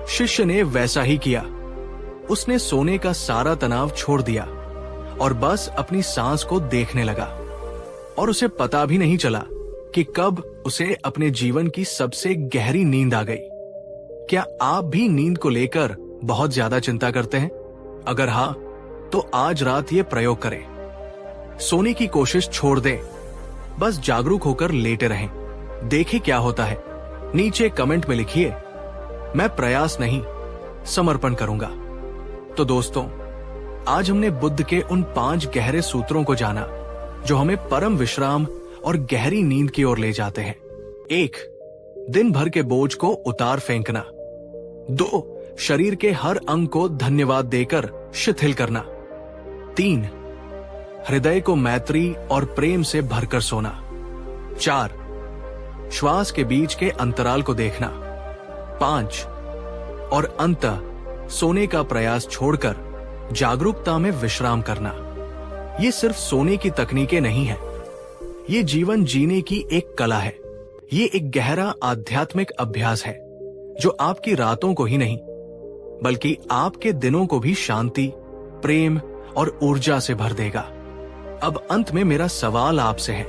शिष्य ने वैसा ही किया। उसने सोने का सारा तनाव छोड़ दिया और बस अपनी सांस को देखने लगा और उसे पता भी नहीं चला कि कब उसे अपने जीवन की सबसे गहरी नींद आ गई। क्या आप भी नींद को लेकर बहुत ज्यादा चिंता करते हैं? अगर हाँ, तो आज रात ये प्रयोग करें। सोने की कोशिश छोड़ दें, बस जागरूक होकर लेटे रहें। देखें क्या होता है। नीचे कमेंट में लिखिए, मैं प्रयास नहीं समर्पण करूंगा। तो दोस्तों, आज हमने बुद्ध के उन 5 गहरे सूत्रों को जाना जो हमें परम विश्राम और गहरी नींद की ओर ले जाते हैं। 1. दिन भर के बोझ को उतार फेंकना। 2. शरीर के हर अंग को धन्यवाद देकर शिथिल करना। 3. हृदय को मैत्री और प्रेम से भरकर सोना। 4. श्वास के बीच के अंतराल को देखना। 5. और अंततः सोने का प्रयास छोड़कर जागरूकता में विश्राम करना। ये सिर्फ सोने की तकनीकें नहीं है, ये जीवन जीने की एक कला है। ये एक गहरा आध्यात्मिक अभ्यास है जो आपकी रातों को ही नहीं बल्कि आपके दिनों को भी शांति, प्रेम और ऊर्जा से भर देगा। अब अंत में मेरा सवाल आपसे है,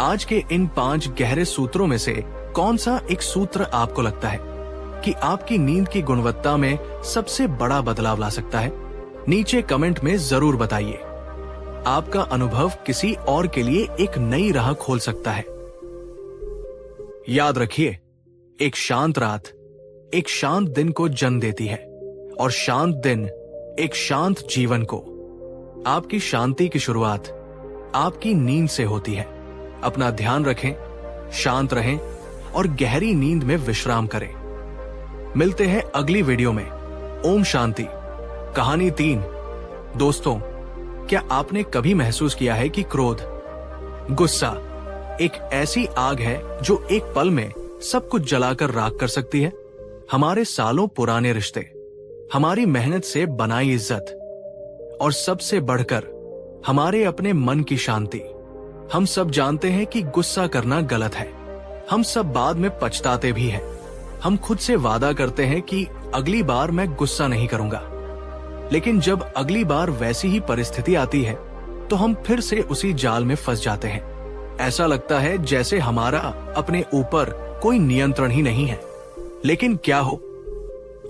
आज के इन 5 गहरे सूत्रों में से कौन सा एक सूत्र आपको लगता है कि आपकी नींद की गुणवत्ता में सबसे बड़ा बदलाव ला सकता है? नीचे कमेंट में जरूर बताइए। आपका अनुभव किसी और के लिए एक नई राह खोल सकता है। याद रखिए, एक शांत रात एक शांत दिन को जन्म देती है और शांत दिन एक शांत जीवन को। आपकी शांति की शुरुआत आपकी नींद से होती है। अपना ध्यान रखें, शांत रहें और गहरी नींद में विश्राम करें। मिलते हैं अगली वीडियो में। ओम शांति। कहानी 3। दोस्तों, क्या आपने कभी महसूस किया है कि क्रोध, गुस्सा एक ऐसी आग है जो एक पल में सब कुछ जलाकर राख कर सकती है? हमारे सालों पुराने रिश्ते, हमारी मेहनत से बनाई इज्जत और सबसे बढ़कर हमारे अपने मन की शांति। हम सब जानते हैं कि गुस्सा करना गलत है। हम सब बाद में पछताते भी हैं। हम खुद से वादा करते हैं कि अगली बार मैं गुस्सा नहीं करूंगा, लेकिन जब अगली बार वैसी ही परिस्थिति आती है तो हम फिर से उसी जाल में फंस जाते हैं। ऐसा लगता है जैसे हमारा अपने ऊपर कोई नियंत्रण ही नहीं है। लेकिन क्या हो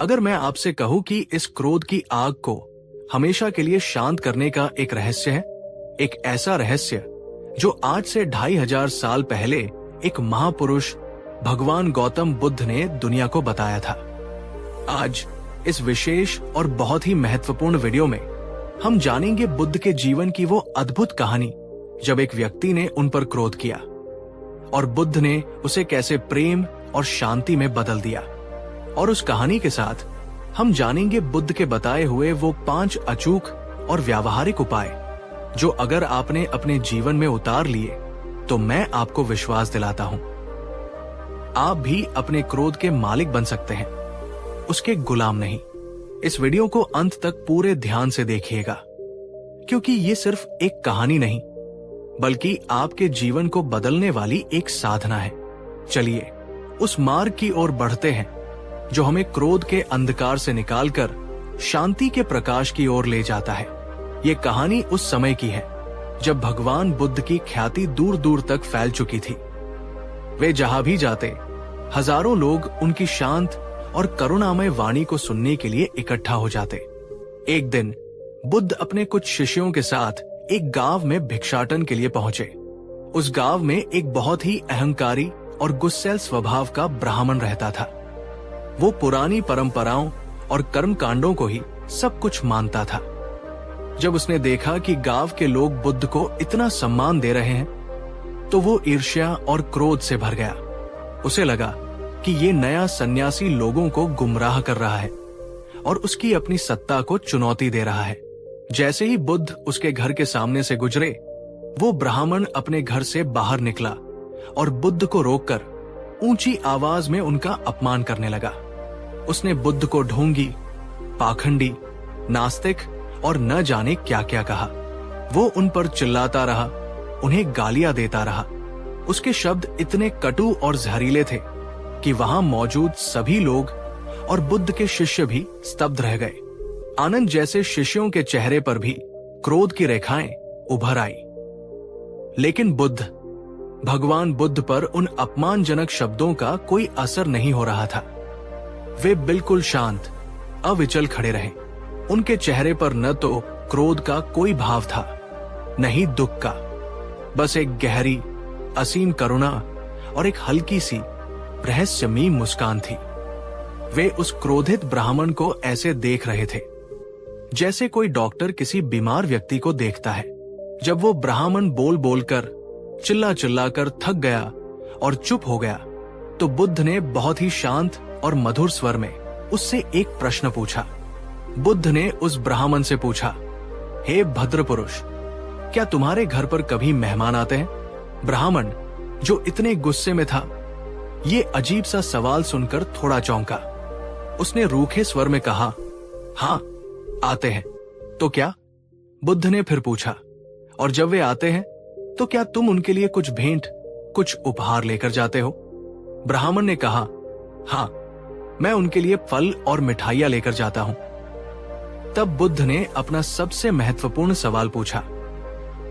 अगर मैं आपसे कहूं कि इस क्रोध की आग को हमेशा के लिए शांत करने का एक रहस्य है, एक ऐसा रहस्य जो आज से 2500 साल पहले एक महापुरुष भगवान गौतम बुद्ध ने दुनिया को बताया था। आज इस विशेष और बहुत ही महत्वपूर्ण वीडियो में हम जानेंगे बुद्ध के जीवन की वो अद्भुत कहानी जब एक व्यक्ति ने उन पर क्रोध किया और बुद्ध ने उसे कैसे प्रेम और शांति में बदल दिया। और उस कहानी के साथ हम जानेंगे बुद्ध के बताए हुए वो 5 अचूक और व्यावहारिक उपाय जो अगर आपने अपने जीवन में उतार लिए तो मैं आपको विश्वास दिलाता हूं, आप भी अपने क्रोध के मालिक बन सकते हैं, उसके गुलाम नहीं। इस वीडियो को अंत तक पूरे ध्यान से देखिएगा, क्योंकि ये सिर्फ एक कहानी नहीं बल्कि आपके जीवन को बदलने वाली एक साधना है। चलिए उस मार्ग की ओर बढ़ते हैं जो हमें क्रोध के अंधकार से निकालकर शांति के प्रकाश की ओर ले जाता है। ये कहानी उस समय की है जब भगवान बुद्ध की ख्याति दूर दूर तक फैल चुकी थी। वे जहां भी जाते हजारों लोग उनकी शांत और करुणामय वाणी को सुनने के लिए इकट्ठा हो जाते। एक दिन बुद्ध अपने कुछ शिष्यों के साथ एक गांव में भिक्षाटन के लिए पहुंचे। उस गांव में एक बहुत ही अहंकारी और गुस्सैल स्वभाव का ब्राह्मण रहता था। वो पुरानी परंपराओं और कर्मकांडों को ही सब कुछ मानता था। जब उसने देखा कि गांव के लोग बुद्ध को इतना सम्मान दे रहे हैं तो वो ईर्ष्या और क्रोध से भर गया। उसे लगा कि ये नया सन्यासी लोगों को गुमराह कर रहा है और उसकी अपनी सत्ता को चुनौती दे रहा है। जैसे ही बुद्ध उसके घर के सामने से गुजरे, वो ब्राह्मण अपने घर से बाहर निकला और बुद्ध को रोककर ऊंची आवाज में उनका अपमान करने लगा। उसने बुद्ध को ढोंगी, पाखंडी, नास्तिक और न जाने क्या क्या कहा। वो उन पर चिल्लाता रहा, उन्हें गालियां देता रहा। उसके शब्द इतने कटु और जहरीले थे कि वहां मौजूद सभी लोग और बुद्ध के शिष्य भी स्तब्ध रह गए। आनंद जैसे शिष्यों के चेहरे पर भी क्रोध की रेखाएं उभर आई। लेकिन भगवान बुद्ध पर उन अपमानजनक शब्दों का कोई असर नहीं हो रहा था। वे बिल्कुल शांत, अविचल खड़े रहे। उनके चेहरे पर न तो क्रोध का कोई भाव था, न ही दुख का, बस एक गहरी, असीम करुणा और एक हल्की सी रहस्यमयी मुस्कान थी। वे उस क्रोधित ब्राह्मण को ऐसे देख रहे थे जैसे कोई डॉक्टर किसी बीमार व्यक्ति को देखता है। जब वो ब्राह्मण बोल बोलकर, चिल्ला चिल्लाकर थक गया और चुप हो गया, तो बुद्ध ने बहुत ही शांत और मधुर स्वर में उससे एक प्रश्न पूछा। बुद्ध ने उस ब्राह्मण से पूछा, हे भद्र पुरुष, क्या तुम्हारे घर पर कभी मेहमान आते हैं? ब्राह्मण, जो इतने गुस्से में था, ये अजीब सा सवाल सुनकर थोड़ा चौंका। उसने रूखे स्वर में कहा, हाँ आते हैं। तो क्या? बुद्ध ने फिर पूछा, और जब वे आते हैं तो क्या तुम उनके लिए कुछ भेंट, कुछ उपहार लेकर जाते हो? ब्राह्मण ने कहा, हाँ, मैं उनके लिए फल और मिठाइयां लेकर जाता हूं। तब बुद्ध ने अपना सबसे महत्वपूर्ण सवाल पूछा,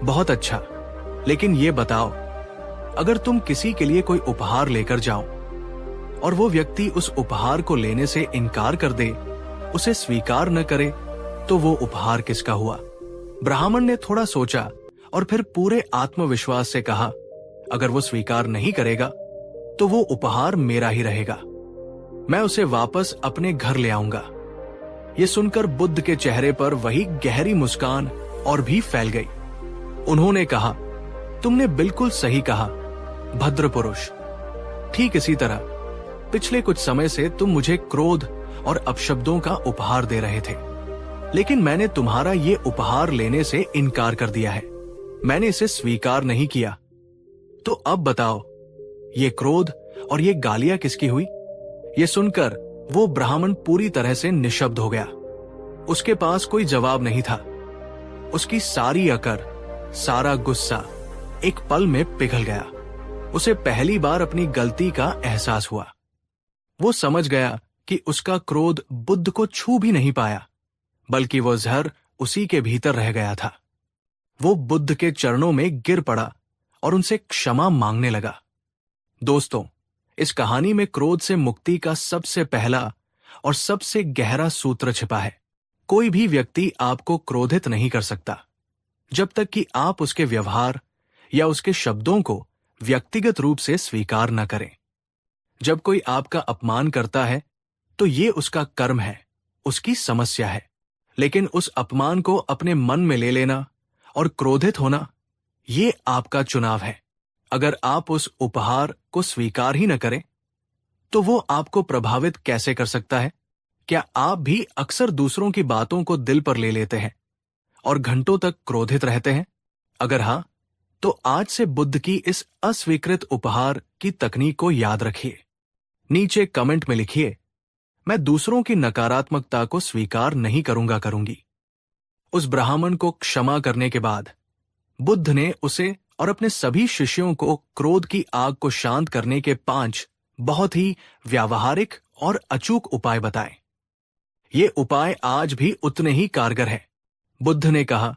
बहुत अच्छा, लेकिन ये बताओ, अगर तुम किसी के लिए कोई उपहार लेकर जाओ और वो व्यक्ति उस उपहार को लेने से इनकार कर दे, उसे स्वीकार न करे, तो वो उपहार किसका हुआ? ब्राह्मण ने थोड़ा सोचा और फिर पूरे आत्मविश्वास से कहा, अगर वो स्वीकार नहीं करेगा तो वो उपहार मेरा ही रहेगा। मैं उसे वापस अपने घर ले आऊंगा। ये सुनकर बुद्ध के चेहरे पर वही गहरी मुस्कान और भी फैल गई। उन्होंने कहा, तुमने बिल्कुल सही कहा, भद्र पुरुष। ठीक इसी तरह पिछले कुछ समय से तुम मुझे क्रोध और अपशब्दों का उपहार दे रहे थे, लेकिन मैंने तुम्हारा ये उपहार लेने से इनकार कर दिया है। मैंने इसे स्वीकार नहीं किया। तो अब बताओ, ये क्रोध और ये गालियां किसकी हुई? ये सुनकर वो ब्राह्मण पूरी तरह से निशब्द हो गया। उसके पास कोई जवाब नहीं था। उसकी सारी अकड़, सारा गुस्सा एक पल में पिघल गया। उसे पहली बार अपनी गलती का एहसास हुआ। वो समझ गया कि उसका क्रोध बुद्ध को छू भी नहीं पाया, बल्कि वो जहर उसी के भीतर रह गया था। वो बुद्ध के चरणों में गिर पड़ा और उनसे क्षमा मांगने लगा। दोस्तों, इस कहानी में क्रोध से मुक्ति का सबसे पहला और सबसे गहरा सूत्र छिपा है। कोई भी व्यक्ति आपको क्रोधित नहीं कर सकता जब तक कि आप उसके व्यवहार या उसके शब्दों को व्यक्तिगत रूप से स्वीकार न करें। जब कोई आपका अपमान करता है तो ये उसका कर्म है, उसकी समस्या है। लेकिन उस अपमान को अपने मन में ले लेना और क्रोधित होना, ये आपका चुनाव है। अगर आप उस उपहार को स्वीकार ही न करें तो वो आपको प्रभावित कैसे कर सकता है? क्या आप भी अक्सर दूसरों की बातों को दिल पर ले लेते हैं और घंटों तक क्रोधित रहते हैं? अगर हाँ, तो आज से बुद्ध की इस अस्वीकृत उपहार की तकनीक को याद रखिए। नीचे कमेंट में लिखिए, मैं दूसरों की नकारात्मकता को स्वीकार नहीं करूंगी। उस ब्राह्मण को क्षमा करने के बाद बुद्ध ने उसे और अपने सभी शिष्यों को क्रोध की आग को शांत करने के 5 बहुत ही व्यावहारिक और अचूक उपाय बताए। ये उपाय आज भी उतने ही कारगर हैं। बुद्ध ने कहा,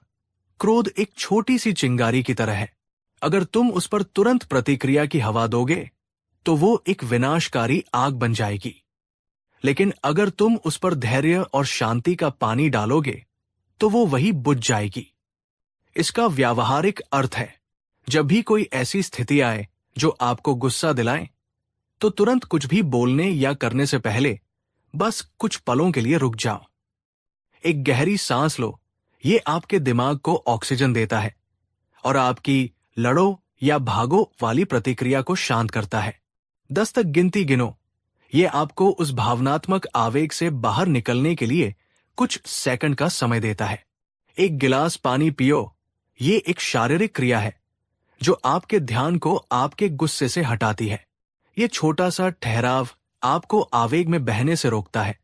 क्रोध एक छोटी सी चिंगारी की तरह है। अगर तुम उस पर तुरंत प्रतिक्रिया की हवा दोगे तो वो एक विनाशकारी आग बन जाएगी। लेकिन अगर तुम उस पर धैर्य और शांति का पानी डालोगे तो वो वही बुझ जाएगी। इसका व्यावहारिक अर्थ है, जब भी कोई ऐसी स्थिति आए जो आपको गुस्सा दिलाए, तो तुरंत कुछ भी बोलने या करने से पहले बस कुछ पलों के लिए रुक जाओ। एक गहरी सांस लो। ये आपके दिमाग को ऑक्सीजन देता है और आपकी लड़ो या भागो वाली प्रतिक्रिया को शांत करता है। 10 तक गिनती गिनो। ये आपको उस भावनात्मक आवेग से बाहर निकलने के लिए कुछ सेकंड का समय देता है। एक गिलास पानी पियो। ये एक शारीरिक क्रिया है जो आपके ध्यान को आपके गुस्से से हटाती है। ये छोटा सा ठहराव आपको आवेग में बहने से रोकता है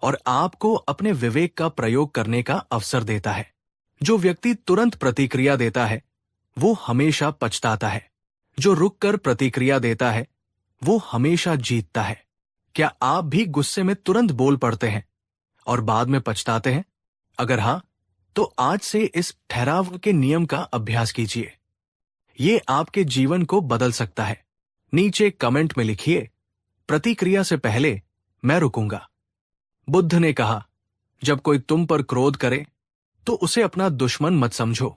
और आपको अपने विवेक का प्रयोग करने का अवसर देता है। जो व्यक्ति तुरंत प्रतिक्रिया देता है वो हमेशा पछताता है। जो रुककर प्रतिक्रिया देता है वो हमेशा जीतता है। क्या आप भी गुस्से में तुरंत बोल पड़ते हैं और बाद में पछताते हैं? अगर हाँ, तो आज से इस ठहराव के नियम का अभ्यास कीजिए। ये आपके जीवन को बदल सकता है। नीचे कमेंट में लिखिए, प्रतिक्रिया से पहले मैं रुकूंगा। बुद्ध ने कहा, जब कोई तुम पर क्रोध करे तो उसे अपना दुश्मन मत समझो।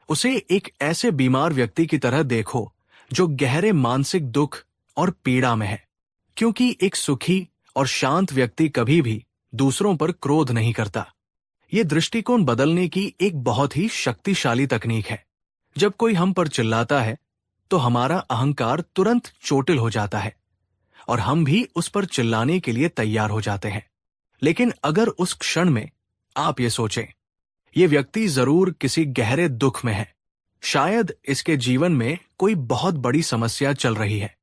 उसे एक ऐसे बीमार व्यक्ति की तरह देखो जो गहरे मानसिक दुख और पीड़ा में है, क्योंकि एक सुखी और शांत व्यक्ति कभी भी दूसरों पर क्रोध नहीं करता। ये दृष्टिकोण बदलने की एक बहुत ही शक्तिशाली तकनीक है। जब कोई हम पर चिल्लाता है तो हमारा अहंकार तुरंत चोटिल हो जाता है और हम भी उस पर चिल्लाने के लिए तैयार हो जाते हैं। लेकिन अगर उस क्षण में आप ये सोचें, ये व्यक्ति जरूर किसी गहरे दुख में है, शायद इसके जीवन में कोई बहुत बड़ी समस्या चल रही है,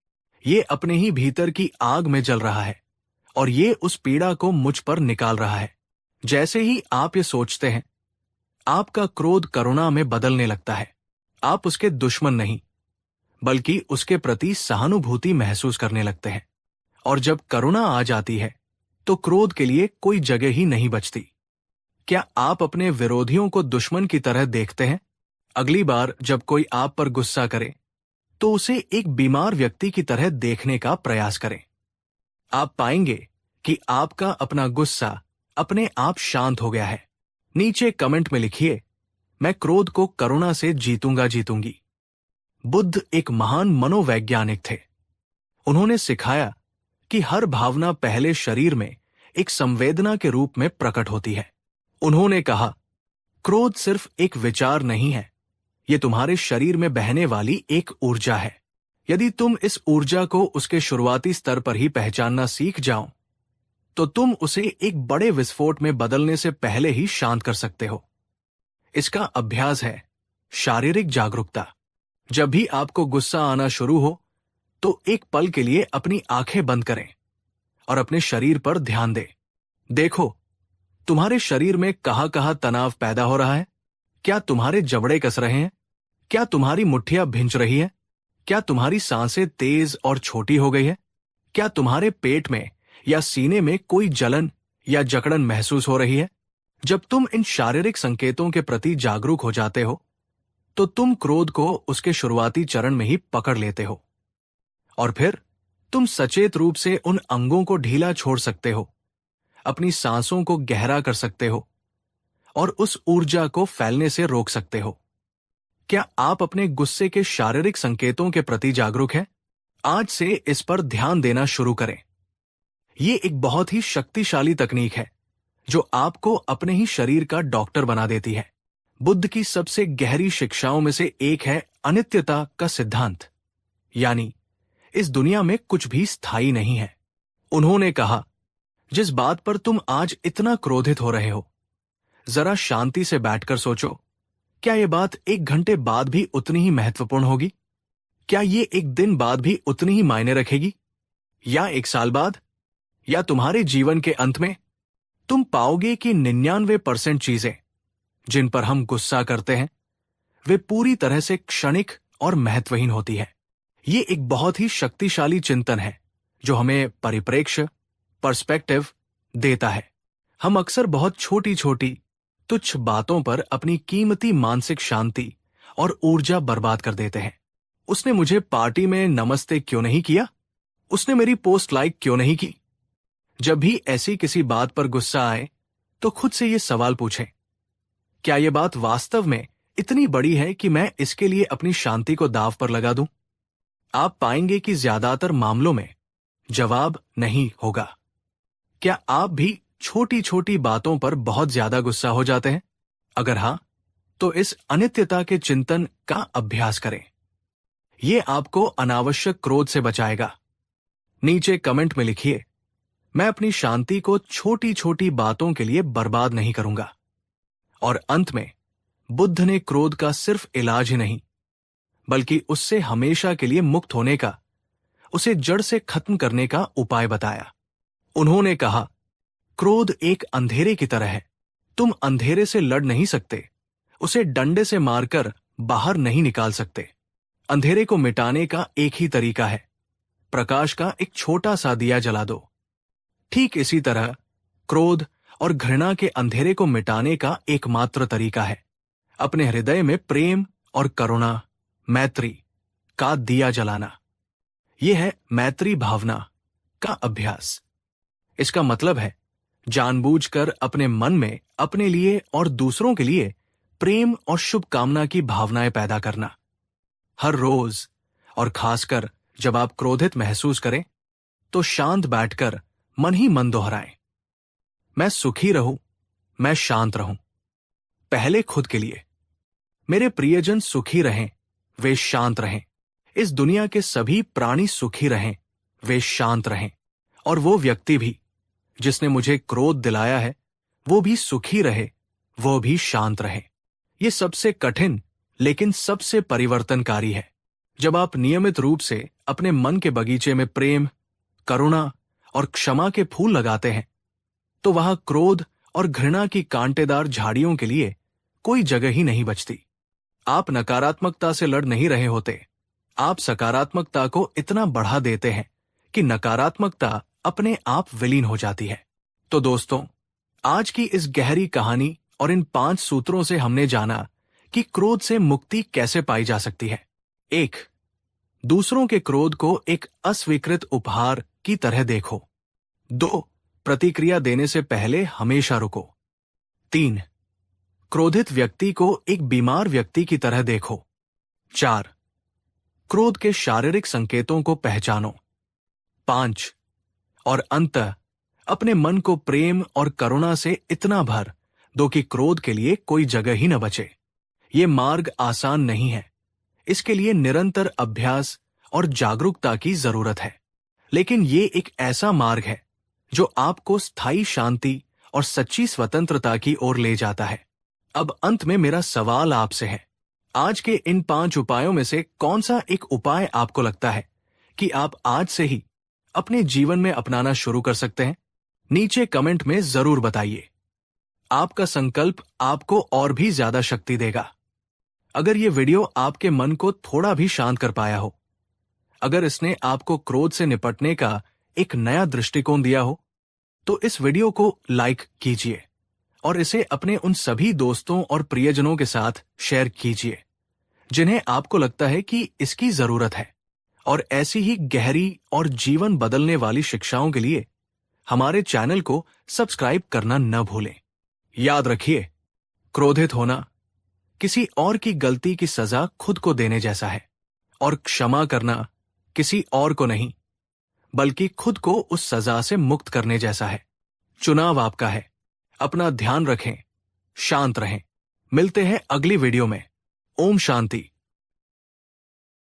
ये अपने ही भीतर की आग में जल रहा है और ये उस पीड़ा को मुझ पर निकाल रहा है। जैसे ही आप ये सोचते हैं, आपका क्रोध करुणा में बदलने लगता है। आप उसके दुश्मन नहीं, बल्कि उसके प्रति सहानुभूति महसूस करने लगते हैं। और जब करुणा आ जाती है तो क्रोध के लिए कोई जगह ही नहीं बचती। क्या आप अपने विरोधियों को दुश्मन की तरह देखते हैं? अगली बार जब कोई आप पर गुस्सा करे तो उसे एक बीमार व्यक्ति की तरह देखने का प्रयास करें। आप पाएंगे कि आपका अपना गुस्सा अपने आप शांत हो गया है। नीचे कमेंट में लिखिए, मैं क्रोध को करुणा से जीतूंगा जीतूंगी। बुद्ध एक महान मनोवैज्ञानिक थे। उन्होंने सिखाया कि हर भावना पहले शरीर में एक संवेदना के रूप में प्रकट होती है। उन्होंने कहा, क्रोध सिर्फ एक विचार नहीं है, ये तुम्हारे शरीर में बहने वाली एक ऊर्जा है। यदि तुम इस ऊर्जा को उसके शुरुआती स्तर पर ही पहचानना सीख जाओ तो तुम उसे एक बड़े विस्फोट में बदलने से पहले ही शांत कर सकते हो। इसका अभ्यास है शारीरिक जागरूकता। जब भी आपको गुस्सा आना शुरू हो तो एक पल के लिए अपनी आंखें बंद करें और अपने शरीर पर ध्यान दें। देखो, तुम्हारे शरीर में कहां-कहां तनाव पैदा हो रहा है। क्या तुम्हारे जबड़े कस रहे हैं? क्या तुम्हारी मुट्ठियां भिंच रही है? क्या तुम्हारी सांसें तेज और छोटी हो गई है? क्या तुम्हारे पेट में या सीने में कोई जलन या जकड़न महसूस हो रही है? जब तुम इन शारीरिक संकेतों के प्रति जागरूक हो जाते हो तो तुम क्रोध को उसके शुरुआती चरण में ही पकड़ लेते हो और फिर तुम सचेत रूप से उन अंगों को ढीला छोड़ सकते हो, अपनी सांसों को गहरा कर सकते हो और उस ऊर्जा को फैलने से रोक सकते हो। क्या आप अपने गुस्से के शारीरिक संकेतों के प्रति जागरूक हैं? आज से इस पर ध्यान देना शुरू करें। ये एक बहुत ही शक्तिशाली तकनीक है जो आपको अपने ही शरीर का डॉक्टर बना देती है। बुद्ध की सबसे गहरी शिक्षाओं में से एक है अनित्यता का सिद्धांत, यानी इस दुनिया में कुछ भी स्थायी नहीं है। उन्होंने कहा, जिस बात पर तुम आज इतना क्रोधित हो रहे हो, जरा शांति से बैठकर सोचो, क्या यह बात 1 घंटे बाद भी उतनी ही महत्वपूर्ण होगी? क्या ये 1 दिन बाद भी उतनी ही मायने रखेगी? या 1 साल बाद? या तुम्हारे जीवन के अंत में? तुम पाओगे कि 99% चीजें जिन पर हम गुस्सा करते हैं वे पूरी तरह से क्षणिक और महत्वहीन होती है। ये एक बहुत ही शक्तिशाली चिंतन है जो हमें परिप्रेक्ष्य, पर्सपेक्टिव देता है। हम अक्सर बहुत छोटी छोटी तुच्छ बातों पर अपनी कीमती मानसिक शांति और ऊर्जा बर्बाद कर देते हैं। उसने मुझे पार्टी में नमस्ते क्यों नहीं किया? उसने मेरी पोस्ट लाइक क्यों नहीं की? जब भी ऐसी किसी बात पर गुस्सा आए तो खुद से ये सवाल पूछें, क्या यह बात वास्तव में इतनी बड़ी है कि मैं इसके लिए अपनी शांति को दांव पर लगा दूं? आप पाएंगे कि ज्यादातर मामलों में जवाब नहीं होगा। क्या आप भी छोटी छोटी बातों पर बहुत ज्यादा गुस्सा हो जाते हैं? अगर हां, तो इस अनित्यता के चिंतन का अभ्यास करें। यह आपको अनावश्यक क्रोध से बचाएगा। नीचे कमेंट में लिखिए, मैं अपनी शांति को छोटी छोटी बातों के लिए बर्बाद नहीं करूंगा। और अंत में, बुद्ध ने क्रोध का सिर्फ इलाज ही नहीं बल्कि उससे हमेशा के लिए मुक्त होने का, उसे जड़ से खत्म करने का उपाय बताया। उन्होंने कहा, क्रोध एक अंधेरे की तरह है। तुम अंधेरे से लड़ नहीं सकते, उसे डंडे से मारकर बाहर नहीं निकाल सकते। अंधेरे को मिटाने का एक ही तरीका है, प्रकाश का एक छोटा सा दिया जला दो। ठीक इसी तरह क्रोध और घृणा के अंधेरे को मिटाने का एकमात्र तरीका है अपने हृदय में प्रेम और करुणा, मैत्री का दिया जलाना। यह है मैत्री भावना का अभ्यास। इसका मतलब है जानबूझकर अपने मन में अपने लिए और दूसरों के लिए प्रेम और शुभकामना की भावनाएं पैदा करना। हर रोज, और खासकर जब आप क्रोधित महसूस करें, तो शांत बैठकर मन ही मन दोहराएं, मैं सुखी रहूं, मैं शांत रहूं। पहले खुद के लिए, मेरे प्रियजन सुखी रहें, वे शांत रहें। इस दुनिया के सभी प्राणी सुखी रहें, वे शांत रहें। और वो व्यक्ति भी जिसने मुझे क्रोध दिलाया है, वो भी सुखी रहे, वो भी शांत रहे। ये सबसे कठिन लेकिन सबसे परिवर्तनकारी है। जब आप नियमित रूप से अपने मन के बगीचे में प्रेम, करुणा और क्षमा के फूल लगाते हैं, तो वहां क्रोध और घृणा की कांटेदार झाड़ियों के लिए कोई जगह ही नहीं बचती। आप नकारात्मकता से लड़ नहीं रहे होते, आप सकारात्मकता को इतना बढ़ा देते हैं कि नकारात्मकता अपने आप विलीन हो जाती है। तो दोस्तों, आज की इस गहरी कहानी और इन 5 सूत्रों से हमने जाना कि क्रोध से मुक्ति कैसे पाई जा सकती है। 1. दूसरों के क्रोध को एक अस्वीकृत उपहार की तरह देखो। 2. प्रतिक्रिया देने से पहले हमेशा रुको। 3. क्रोधित व्यक्ति को एक बीमार व्यक्ति की तरह देखो। 4. क्रोध के शारीरिक संकेतों को पहचानो। 5. और अंततः अपने मन को प्रेम और करुणा से इतना भर दो कि क्रोध के लिए कोई जगह ही न बचे। ये मार्ग आसान नहीं है। इसके लिए निरंतर अभ्यास और जागरूकता की जरूरत है। लेकिन ये एक ऐसा मार्ग है जो आपको स्थायी शांति और सच्ची स्वतंत्रता की ओर ले जाता है। अब अंत में मेरा सवाल आपसे है, आज के इन 5 उपायों में से कौन सा एक उपाय आपको लगता है कि आप आज से ही अपने जीवन में अपनाना शुरू कर सकते हैं? नीचे कमेंट में जरूर बताइए। आपका संकल्प आपको और भी ज्यादा शक्ति देगा। अगर ये वीडियो आपके मन को थोड़ा भी शांत कर पाया हो, अगर इसने आपको क्रोध से निपटने का एक नया दृष्टिकोण दिया हो, तो इस वीडियो को लाइक कीजिए और इसे अपने उन सभी दोस्तों और प्रियजनों के साथ शेयर कीजिए जिन्हें आपको लगता है कि इसकी जरूरत है। और ऐसी ही गहरी और जीवन बदलने वाली शिक्षाओं के लिए हमारे चैनल को सब्सक्राइब करना न भूलें। याद रखिए, क्रोधित होना किसी और की गलती की सजा खुद को देने जैसा है, और क्षमा करना किसी और को नहीं बल्कि खुद को उस सजा से मुक्त करने जैसा है। चुनाव आपका है। अपना ध्यान रखें, शांत रहें। मिलते हैं अगली वीडियो में। ओम शांति।